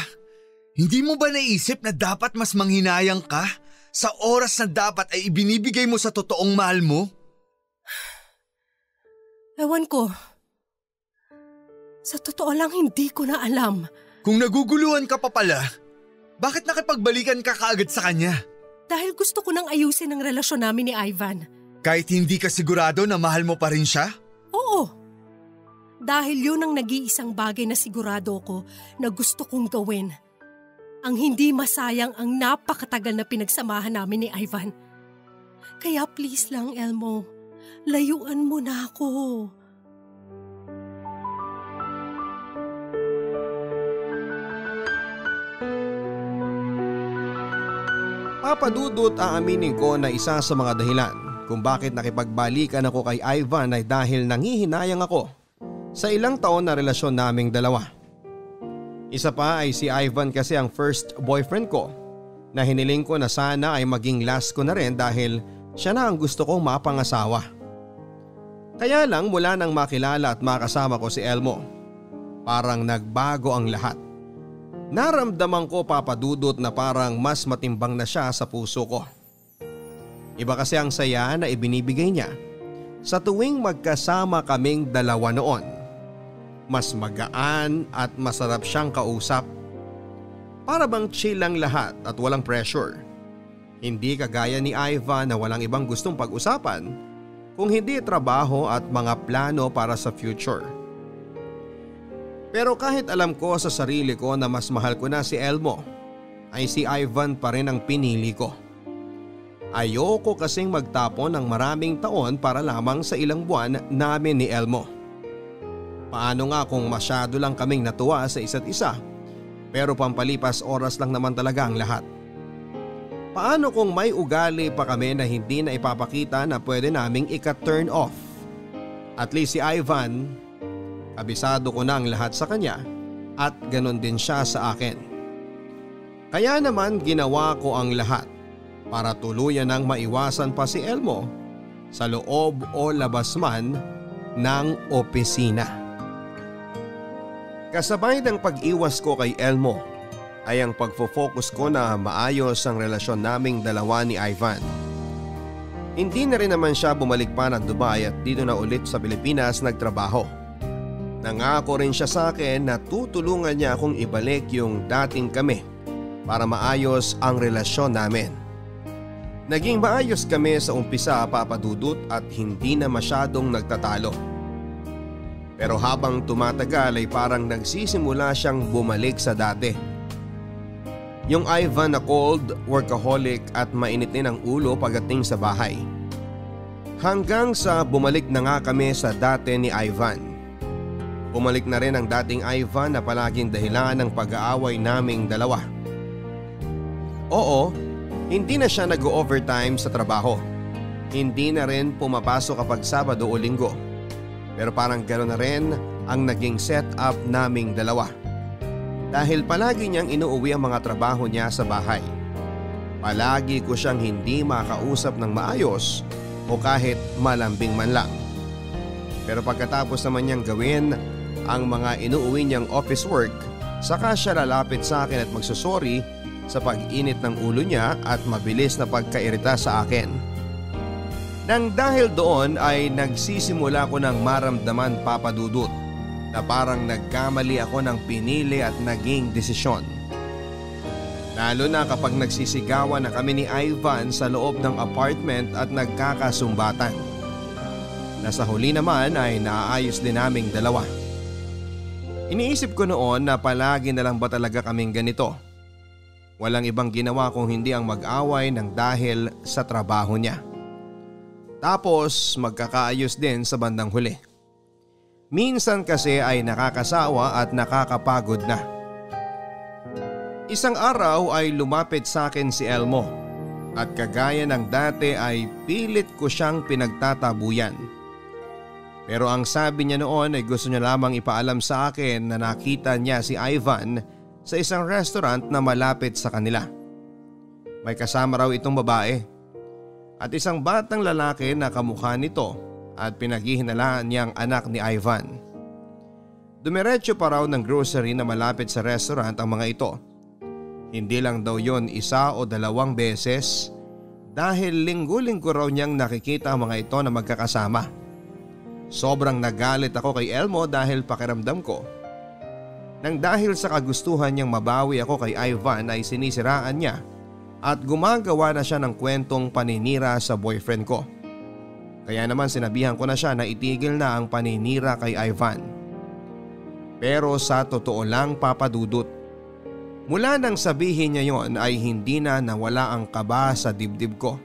hindi mo ba naisip na dapat mas manghinayang ka sa oras na dapat ay ibinibigay mo sa totoong mahal mo? Ewan ko. Sa totoo lang hindi ko na alam. Kung naguguluhan ka pa pala, bakit nakipagbalikan ka kaagad sa kanya? Dahil gusto ko nang ayusin ang relasyon namin ni Ivan. Kahit hindi ka sigurado na mahal mo pa rin siya? Oo. Dahil yun ang nag-iisang bagay na sigurado ko na gusto kong gawin. Ang hindi masayang ang napakatagal na pinagsamahan namin ni Ivan. Kaya please lang, Elmo, layuan mo na ako. Papadudot aaminin ko na isa sa mga dahilan kung bakit nakipagbalikan ako kay Ivan ay dahil nangihinayang ako sa ilang taon na relasyon naming 2. Isa pa ay si Ivan kasi ang first boyfriend ko na hiniling ko na sana ay maging last ko na rin dahil siya na ang gusto kong mapangasawa. Kaya lang mula nang makilala at makasama ko si Elmo, parang nagbago ang lahat. Naramdaman ko, Papadudot, na parang mas matimbang na siya sa puso ko. Iba kasi ang saya na ibinibigay niya sa tuwing magkasama kaming dalawa noon. Mas magaan at masarap siyang kausap. Para bang chill lang lahat at walang pressure. Hindi kagaya ni Ivan na walang ibang gustong pag-usapan kung hindi trabaho at mga plano para sa future. Pero kahit alam ko sa sarili ko na mas mahal ko na si Elmo, ay si Ivan pa rin ang pinili ko. Ayoko kasing magtapon ng maraming taon para lamang sa ilang buwan namin ni Elmo. Paano nga kung masyado lang kaming natuwa sa isa't isa, pero pampalipas oras lang naman talaga ang lahat. Paano kung may ugali pa kami na hindi na ipapakita na pwede naming ika-turn off? At least si Ivan, kabisado ko na ang lahat sa kanya at ganon din siya sa akin. Kaya naman ginawa ko ang lahat para tuluyan ng maiwasan pa si Elmo sa loob o labas man ng opisina. Kasabay ng pag-iwas ko kay Elmo ay ang pagfo-focus ko na maayos ang relasyon naming dalawa ni Ivan. Hindi na rin naman siya bumalik pa ng Dubai at dito na ulit sa Pilipinas nagtrabaho. Nangako rin siya sa akin na tutulungan niya akong ibalik yung dating kami para maayos ang relasyon namin. Naging maayos kami sa umpisa, Papa Dudut, at hindi na masyadong nagtatalo. Pero habang tumatagal ay parang nagsisimula siyang bumalik sa dati. Yung Ivan na cold, workaholic at mainit din ang ulo pagdating sa bahay. Hanggang sa bumalik na nga kami sa dati ni Ivan. Bumalik na rin ang dating Ivan na palaging dahilan ng pag-aaway naming dalawa. Oo, hindi na siya nag-overtime sa trabaho. Hindi na rin pumapasok kapag Sabado o Linggo. Pero parang gano'n na rin ang naging setup naming dalawa. Dahil palagi niyang inuuwi ang mga trabaho niya sa bahay. Palagi ko siyang hindi makausap ng maayos o kahit malambing man lang. Pero pagkatapos naman niyang gawin ang mga inuuwi niyang office work, saka siya lalapit sa akin at magsusori sa pag-init ng ulo niya at mabilis na pagkairita sa akin. Nang dahil doon ay nagsisimula ko ng maramdaman, Papa Dudut, na parang nagkamali ako ng pinili at naging desisyon. Lalo na kapag nagsisigawan na kami ni Ivan sa loob ng apartment at nagkakasumbatan. Nasa huli naman ay naayos din naming dalawa. Iniisip ko noon na palagi na lang ba talaga kaming ganito. Walang ibang ginawa kung hindi ang mag-away ng dahil sa trabaho niya. Tapos magkakaayos din sa bandang huli. Minsan kasi ay nakakasawa at nakakapagod na. Isang araw ay lumapit sa akin si Elmo at kagaya ng dati ay pilit ko siyang pinagtatabuyan. Pero ang sabi niya noon ay gusto niya lamang ipaalam sa akin na nakita niya si Ivan sa isang restaurant na malapit sa kanila. May kasama raw itong babae at isang batang lalaki na kamukha nito at pinaghihinalaan niyang anak ni Ivan. Dumiretso pa raw ng grocery na malapit sa restaurant ang mga ito. Hindi lang daw yon isa o dalawang beses dahil linggo-linggo raw niyang nakikita ang mga ito na magkakasama. Sobrang nagalit ako kay Elmo dahil pakiramdam ko nang dahil sa kagustuhan niyang mabawi ako kay Ivan ay sinisiraan niya at gumagawa na siya ng kwentong paninira sa boyfriend ko. Kaya naman sinabihan ko na siya na itigil na ang paninira kay Ivan. Pero sa totoo lang, Papa Dudut, mula nang sabihin niya yon ay hindi na nawala ang kaba sa dibdib ko.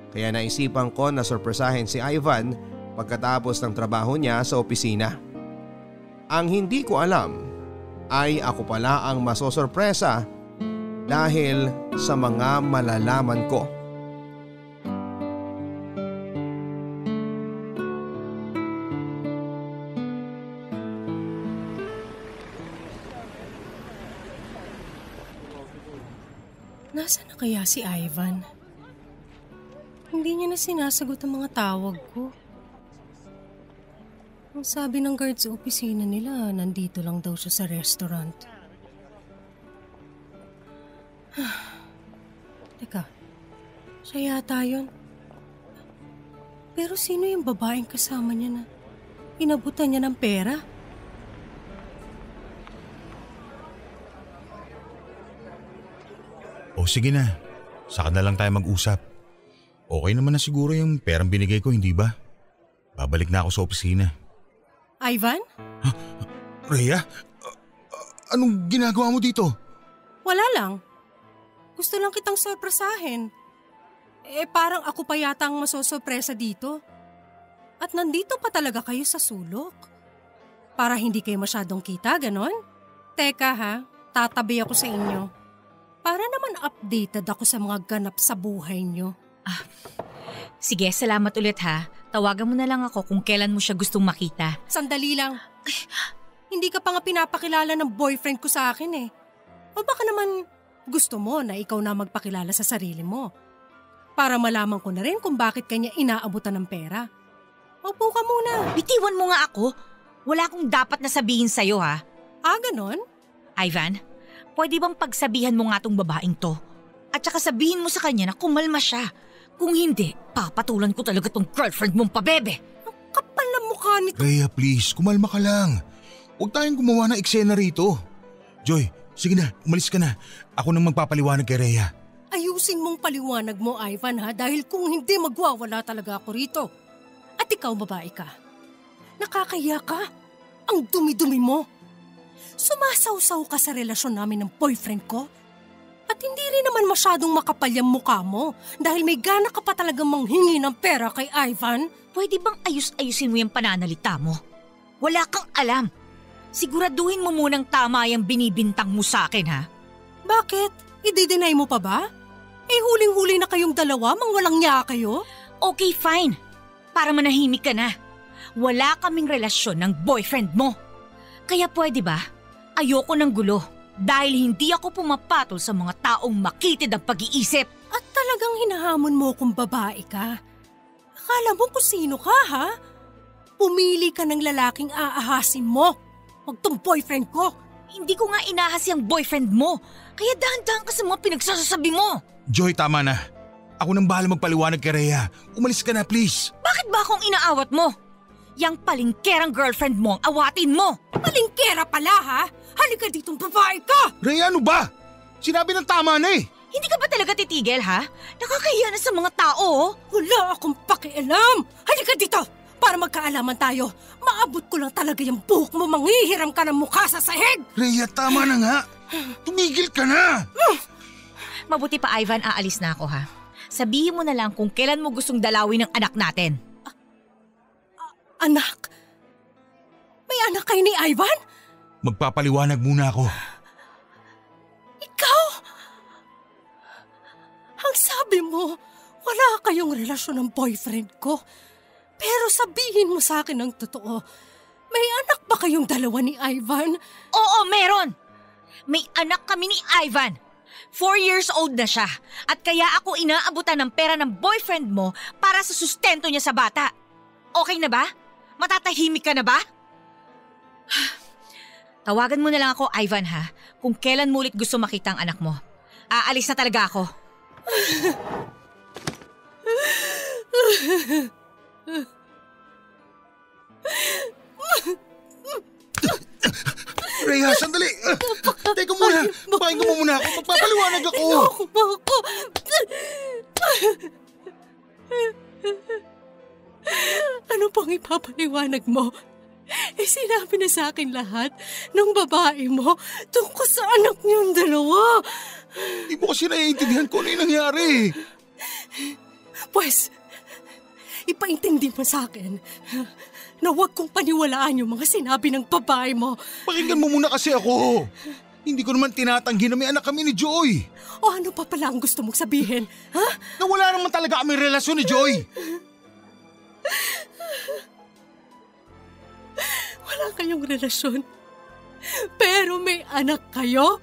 Kaya naisipan ko na sorpresahin si Ivan pagkatapos ng trabaho niya sa opisina. Ang hindi ko alam ay ako pala ang masosorpresa dahil sa mga malalaman ko. Nasaan na kaya si Ivan? Hindi niya na sinasagot ang mga tawag ko. Ang sabi ng guard sa opisina nila, nandito lang daw siya sa restaurant. Teka, siya yata yun. Pero sino yung babaeng kasama niya na inabutan niya ng pera? O sige na, saka na lang tayo mag-usap. Okay naman na siguro yung perang binigay ko, hindi ba? Babalik na ako sa opisina. Ivan? Rhea, anong ginagawa mo dito? Wala lang. Gusto lang kitang sorpresahin. Parang ako pa yata ang masosorpresa dito. At nandito pa talaga kayo sa sulok. Para hindi kayo masyadong kita, ganon? Teka ha, tatabi ako sa inyo. Para naman updated ako sa mga ganap sa buhay nyo. Sige, salamat ulit ha. Tawagan mo na lang ako kung kailan mo siya gustong makita. Sandali lang. Hindi ka pa nga pinapakilala ng boyfriend ko sa akin eh. O baka naman gusto mo na ikaw na magpakilala sa sarili mo. Para malaman ko na rin kung bakit kanya inaabutan ng pera. Upo ka muna. Bitiwan mo nga ako. Wala akong dapat na sabihin sa'yo ha. Ganon? Ivan, pwede bang pagsabihan mo nga tong babaeng to? At saka sabihin mo sa kanya na kumalma siya. Kung hindi, papatulan ko talaga tong girlfriend mong pabebe. Ang kapal na mukha nito. Rhea, please, kumalma ka lang. Huwag tayong gumawa ng eksena rito. Joy, sige na, umalis ka na. Ako nang magpapaliwanag kay Rhea. Ayusin mong paliwanag mo, Ivan ha, dahil kung hindi magwawala talaga ako rito. At ikaw, babae ka. Nakakahiya ka. Ang dumi-dumi mo. Sumasawsaw ka sa relasyon namin ng boyfriend ko. At hindi rin naman masyadong makapal yung mukha mo dahil may gana ka pa talagang manghingi ng pera kay Ivan. Pwede bang ayus-ayusin mo yung pananalita mo? Wala kang alam. Siguraduhin mo munang tama yung binibintang mo sa akin ha. Bakit? I-deny mo pa ba? Huling-huli na kayong dalawa, walang niya kayo? Okay, fine. Para manahimik ka na. Wala kaming relasyon ng boyfriend mo. Kaya pwede ba? Ayoko ng gulo dahil hindi ako pumapatol sa mga taong makitid ang pag-iisip. At talagang hinahamon mo kung babae ka. Akala mo kung sino ka ha? Pumili ka ng lalaking aahasin mo. Huwag tong boyfriend ko. Hindi ko nga inahas yung boyfriend mo. Kaya dahan-dahan ka sa mga pinagsasasabi mo. Joy, tama na. Ako nang bahala magpaliwanag kay Rhea. Umalis ka na, please. Bakit ba akong inaawat mo? Yang palingkerang girlfriend mo ang awatin mo. Palingkera pala ha? Halika ditong babae ka! Rhea, ano ba? Sinabi ng tama na eh. Hindi ka ba talaga titigil ha? Nakakahiya na sa mga tao. Wala akong pakialam. Halika dito! Para magkaalaman tayo. Maabot ko lang talaga yung buhok mo, manghihiram ka ng mukha sa sahig! Rhea, tama na nga. Tumigil ka na! Mabuti pa Ivan, aalis na ako ha. Sabihin mo na lang kung kailan mo gustong dalawin ng anak natin. Anak? May anak kayo ni Ivan? Magpapaliwanag muna ako. Ikaw? Ang sabi mo, wala kayong relasyon ng boyfriend ko. Pero sabihin mo sa akin ng totoo, may anak ba kayong dalawa ni Ivan? Oo, meron! May anak kami ni Ivan. 4 years old na siya at kaya ako inaabutan ng pera ng boyfriend mo para sa sustento niya sa bata. Okay na ba? Matatahimik ka na ba? Tawagan mo na lang ako, Ivan ha, kung kailan mo ulit gusto makita ang anak mo. Aalis na talaga ako. Rhea, sandali! Teka muna! Papahin mo muna ako! Magpapaliwanag ako! Ako ba ako? Ano pang ipapaliwanag mo? Sinabi na sa akin lahat ng babae mo tungkol sa anak niyong dalawa. Hindi mo kasi naiintindihan ko ano yung nangyari. Pues, ipaintindi mo sa akin na huwag kong paniwalaan yung mga sinabi ng babae mo. Pakinggan mo muna kasi ako. Hindi ko naman tinatanggi na may anak kami ni Joy. O ano pa pala ang gusto mong sabihin? Ha? Na wala naman talaga kami relasyon ni Joy. Wala kayong relasyon. Pero may anak kayo?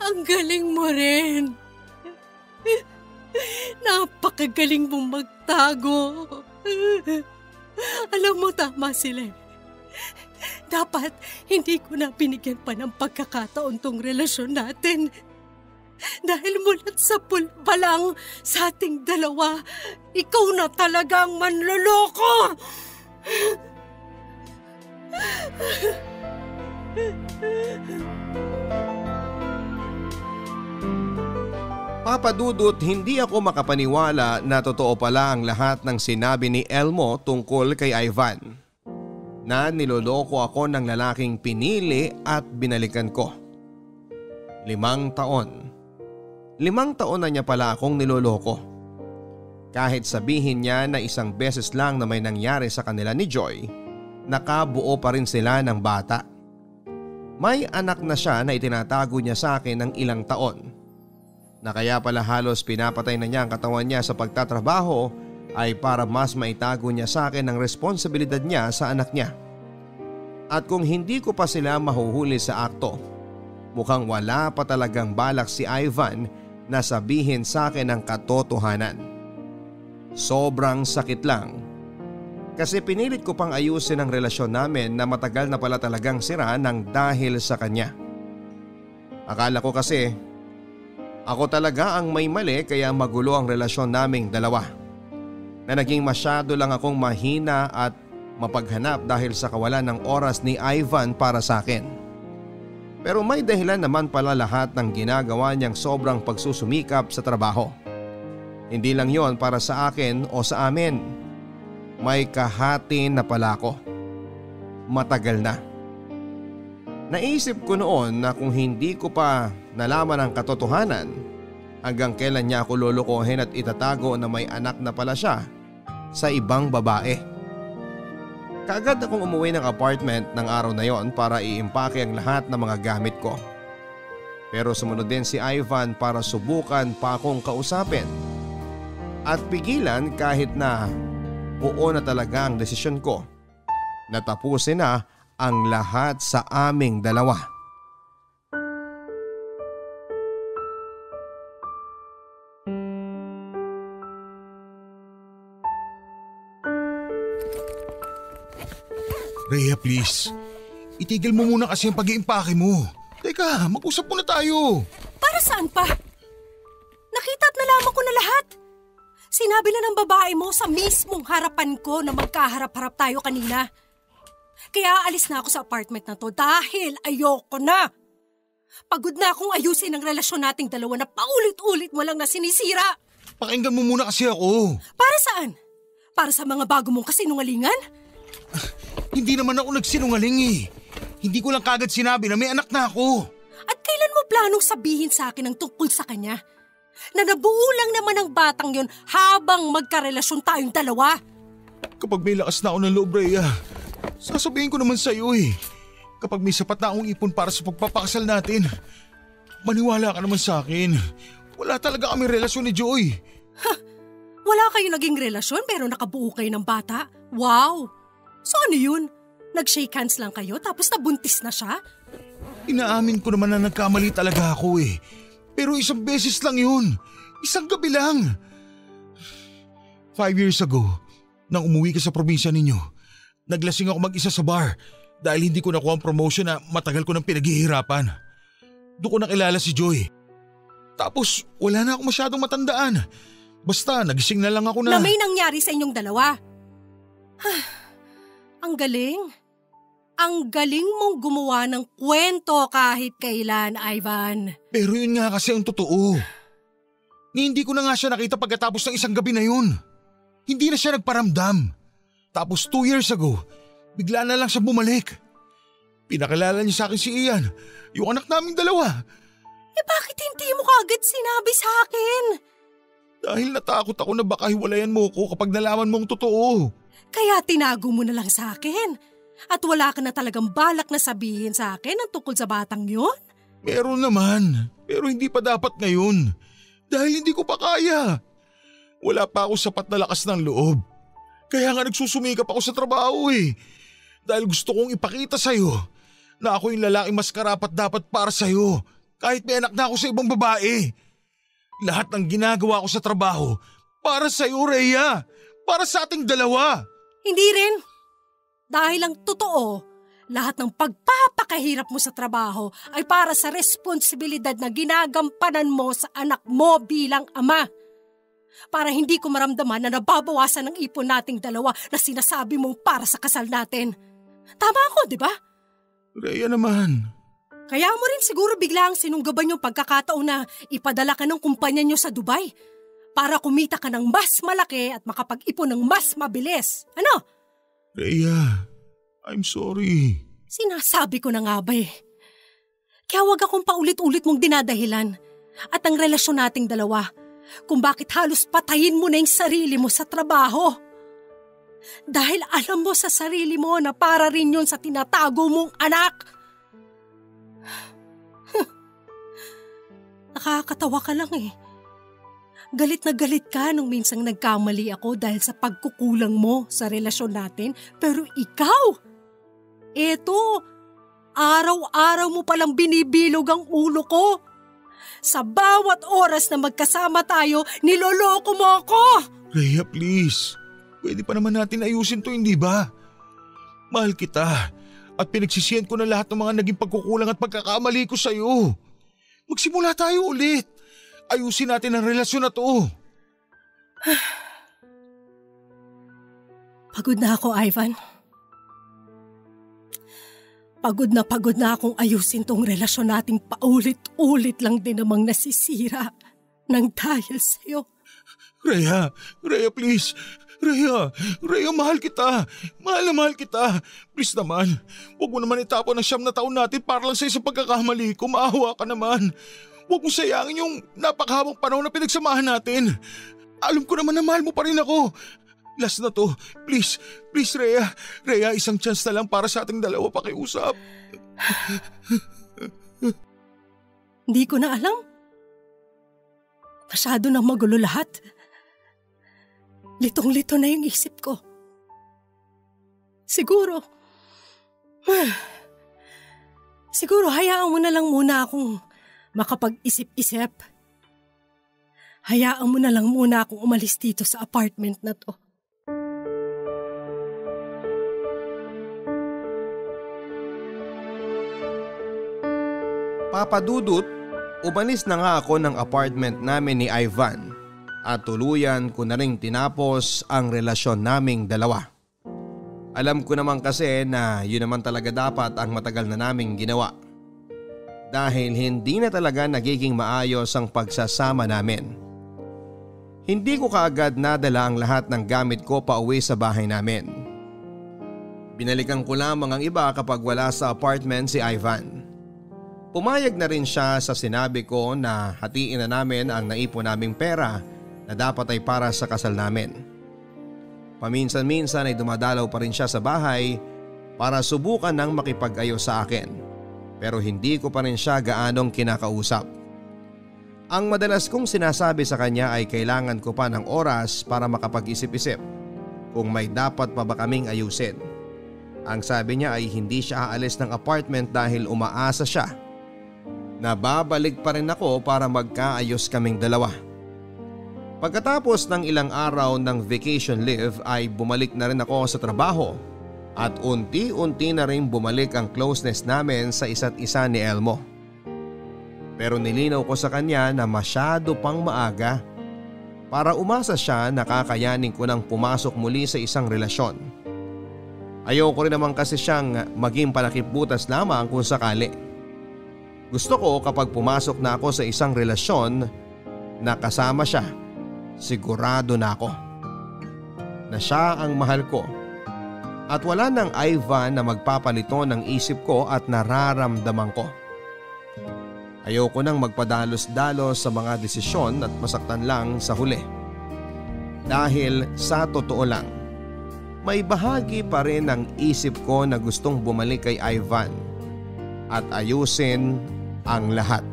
Ang galing mo rin. Napakagaling mong magtago. Alam mo, tama sila. Dapat hindi ko na binigyan pa ng pagkakataon tong relasyon natin. Dahil mulat sa pulpa lang sa ating dalawa, ikaw na talagang manloloko! Papa Dudut, hindi ako makapaniwala na totoo pala ang lahat ng sinabi ni Elmo tungkol kay Ivan. Na niloloko ako ng lalaking pinili at binalikan ko. 5 taon. 5 taon na niya pala akong niloloko. Kahit sabihin niya na isang beses lang na may nangyari sa kanila ni Joy, nakabuo pa rin sila ng bata. May anak na siya na itinatago niya sa akin ng ilang taon. Na kaya pala halos pinapatay na niya ang katawan niya sa pagtatrabaho ay para mas maitago niya sa akin ang responsibilidad niya sa anak niya. At kung hindi ko pa sila mahuhuli sa akto, mukhang wala pa talagang balak si Ivan na sabihin sa akin ang katotohanan. Sobrang sakit lang. Kasi pinilit ko pang ayusin ang relasyon namin na matagal na pala talagang sira ng dahil sa kanya. Akala ko kasi ako talaga ang may mali kaya magulo ang relasyon naming dalawa. Na naging masyado lang akong mahina at mapaghanap dahil sa kawalan ng oras ni Ivan para sa akin. Pero may dahilan naman pala lahat ng ginagawa niyang sobrang pagsusumikap sa trabaho. Hindi lang yon para sa akin o sa amin. May kahati na pala ako. Matagal na. Naisip ko noon na kung hindi ko pa nalaman ang katotohanan, hanggang kailan niya ako lolokohin at itatago na may anak na pala siya sa ibang babae. Kaagad akong umuwi ng apartment ng araw na yon para iimpake ang lahat ng mga gamit ko. Pero sumunod din si Ivan para subukan pa akong kausapin. At pigilan kahit na buo na talaga ang desisyon ko na tapusin na ang lahat sa aming dalawa. Rhea, please. Itigil mo muna kasi ang pag-iimpake mo. Teka, mag-usap muna tayo. Para saan pa? Nakita at nalaman ko na lahat. Sinabi na ng babae mo sa mismong harapan ko na magkaharap-harap tayo kanina. Kaya alis na ako sa apartment na to dahil ayoko na. Pagod na akong ayusin ang relasyon nating dalawa na paulit-ulit mo lang na sinisira. Pakinggan mo muna kasi ako. Para saan? Para sa mga bago mong kasinungalingan? Hindi naman ako nagsinungaling eh. Hindi ko lang kagad sinabi na may anak na ako. At kailan mo planong sabihin sa akin ang tungkol sa kanya? Na nabuo lang naman ang batang yon habang magkarelasyon tayong dalawa. Kapag may lakas na ako ng loob, Rhea, sasabihin ko naman sa'yo eh. Kapag may sapat na akong ipon para sa pagpapakasal natin, maniwala ka naman sa akin. Wala talaga kaming relasyon ni Joy. Wala kayo naging relasyon pero nakabuo kayo ng bata? Wow! So ano yun? Nag-shake hands lang kayo tapos nabuntis na siya? Inaamin ko naman na nagkamali talaga ako eh. Pero isang beses lang yun. Isang gabi lang. 5 years ago, nang umuwi ka sa probinsya ninyo, naglasing ako mag-isa sa bar dahil hindi ko nakuha ang promotion na matagal ko nang pinaghihirapan. Doon ko nakilala si Joy. Tapos wala na ako masyadong matandaan. Basta nagising na lang ako na may nangyari sa inyong dalawa. Ang galing. Ang galing mong gumawa ng kwento kahit kailan, Ivan. Pero yun nga kasi ang totoo. Hindi ko na nga siya nakita pagkatapos ng isang gabi na yun. Hindi na siya nagparamdam. Tapos 2 years ago, bigla na lang siya bumalik. Pinakilala niya sa akin si Ian, yung anak naming dalawa. Bakit hindi mo kagad sinabi sa akin? Dahil natakot ako na baka hiwalayan mo ko kapag nalaman mong totoo. Kaya tinago mo na lang sa akin. At wala ka na talagang balak na sabihin sa akin ang tungkol sa batang yun? Meron naman, pero hindi pa dapat ngayon. Dahil hindi ko pa kaya. Wala pa ako sapat na lakas ng loob. Kaya nga nagsusumikap ako sa trabaho eh. Dahil gusto kong ipakita sa'yo na ako yung lalaking mas karapat dapat para sa'yo. Kahit may anak na ako sa ibang babae. Lahat ng ginagawa ko sa trabaho para sa'yo, Rhea. Para sa ating dalawa. Hindi rin. Dahil ang totoo, Lahat ng pagpapakahirap mo sa trabaho ay para sa responsibilidad na ginagampanan mo sa anak mo bilang ama. Para hindi ko maramdaman na nababawasan ng ipon nating dalawa na sinasabi mong para sa kasal natin. Tama ako, di ba? Rhea naman. Kaya mo rin siguro biglang sinunggaban yung pagkakataon na ipadala ka ng kumpanya nyo sa Dubai para kumita ka ng mas malaki at makapag-ipon ng mas mabilis. Ano? Rhea, I'm sorry. Sinasabi ko na nga ba eh. Kaya wag akong paulit-ulit mong dinadahilan at ang relasyon nating dalawa kung bakit halos patayin mo na yung sarili mo sa trabaho. Dahil alam mo sa sarili mo na para rin yun sa tinatago mong anak. Nakakatawa ka lang eh. Galit na galit ka nung minsang nagkamali ako dahil sa pagkukulang mo sa relasyon natin. Pero ikaw, eto, araw-araw mo palang binibilog ang ulo ko. Sa bawat oras na magkasama tayo, niloloko mo ako. Rhea, please. Pwede pa naman natin ayusin to, hindi ba? Mahal kita at pinagsisihan ko na lahat ng mga naging pagkukulang at pagkakamali ko sa'yo. Magsimula tayo ulit. Ayusin natin ang relasyon na to. Pagod na ako, Ivan. Pagod na akong ayusin tong relasyon nating paulit-ulit lang din namang nasisira nang dahil sa'yo. Rhea, please. Rhea, mahal kita. Mahal na mahal kita. Please naman, huwag mo naman itapon ang 9 na taon natin para lang sa isang pagkakamali ko. Maawa ka naman. Huwag mong sayangin yung napakahabang panahon na pinagsamahan natin. Alam ko naman na mahal mo pa rin ako. Last na to. Please, Rhea. Rhea, isang chance na lang para sa ating dalawa pakiusap. Hindi ko na alam. Masyado na magulo lahat. Litong-lito na yung isip ko. Siguro hayaan mo na lang muna akong makapag-isip-isip. Hayaan mo na lang muna akong umalis dito sa apartment na to. Papa Dudut, umalis na nga ako ng apartment namin ni Ivan at tuluyan ko na ring tinapos ang relasyon naming dalawa. Alam ko naman kasi na yun naman talaga dapat ang matagal na naming ginawa. Dahil hindi na talaga nagiging maayos ang pagsasama namin. Hindi ko kaagad nadala ang lahat ng gamit ko pauwi sa bahay namin. Binalikan ko lamang ang iba kapag wala sa apartment si Ivan. Pumayag na rin siya sa sinabi ko na hatiin na namin ang naipon naming pera na dapat ay para sa kasal namin. Paminsan-minsan ay dumadalaw pa rin siya sa bahay para subukan ng makipag-ayos sa akin. Pero hindi ko pa rin siya gaanong kinakausap. Ang madalas kong sinasabi sa kanya ay kailangan ko pa ng oras para makapag-isip-isip kung may dapat pa ba kaming ayusin. Ang sabi niya ay hindi siya aalis ng apartment dahil umaasa siya na babalik pa rin ako para magkaayos kaming dalawa. Pagkatapos ng ilang araw ng vacation leave ay bumalik na rin ako sa trabaho at unti-unti na rin bumalik ang closeness namin sa isa't isa ni Elmo. Pero nilinaw ko sa kanya na masyado pang maaga para umasa siya na kakayanin ko nang pumasok muli sa isang relasyon. Ayoko rin naman kasi siyang maging palakibutas lamang kung sakali. Gusto ko kapag pumasok na ako sa isang relasyon na kasama siya, sigurado na ako na siya ang mahal ko. At wala nang Ivan na magpapalito ng isip ko at nararamdaman ko. Ayoko nang magpadalos-dalos sa mga desisyon at masaktan lang sa huli. Dahil sa totoo lang, may bahagi pa rin ng isip ko na gustong bumalik kay Ivan at ayusin ang lahat.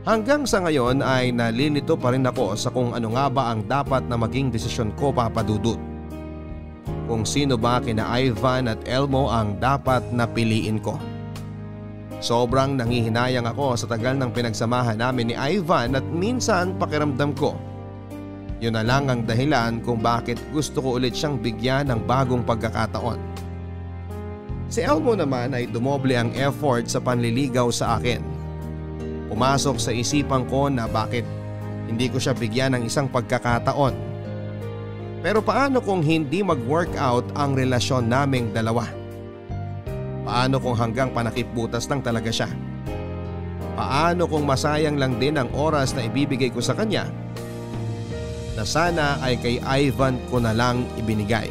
Hanggang sa ngayon ay nalilito pa rin ako sa kung ano nga ba ang dapat na maging desisyon ko, Papa Dudut. Kung sino ba kina Ivan at Elmo ang dapat na piliin ko. Sobrang nangihinayang ako sa tagal ng pinagsamahan namin ni Ivan at minsan pakiramdam ko, yun na lang ang dahilan kung bakit gusto ko ulit siyang bigyan ng bagong pagkakataon. Si Elmo naman ay dumoble ang effort sa panliligaw sa akin. Pumasok sa isipan ko na bakit hindi ko siya bigyan ng isang pagkakataon. Pero paano kung hindi mag-workout ang relasyon naming dalawa? Paano kung hanggang panakipbutas lang talaga siya? Paano kung masayang lang din ang oras na ibibigay ko sa kanya na sana ay kay Ivan ko na lang ibinigay?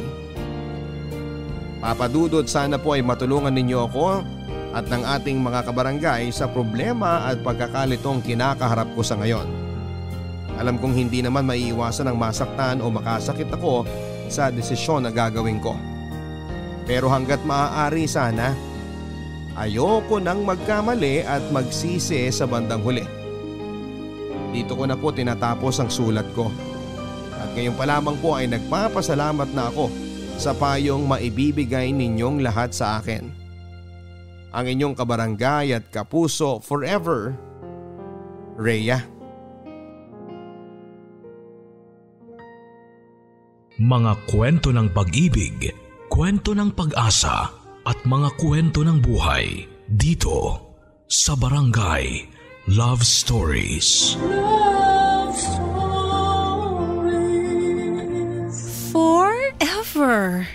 Papadudod, sana po ay matulungan ninyo ako at ng ating mga kabarangay sa problema at pagkakalitong kinakaharap ko sa ngayon. Alam kong hindi naman maiiwasan ang masaktan o makasakit ako sa desisyon na gagawin ko. Pero hanggat maaari sana, ayoko nang magkamali at magsisi sa bandang huli. Dito ko na po tinatapos ang sulat ko. At ngayon pa lamang po ay nagpapasalamat na ako sa payong maibibigay ninyong lahat sa akin. Ang inyong kabarangay at kapuso forever, Rhea. Mga kwento ng pag-ibig, kwento ng pag-asa at mga kwento ng buhay dito sa Barangay Love Stories. Love Stories. Forever.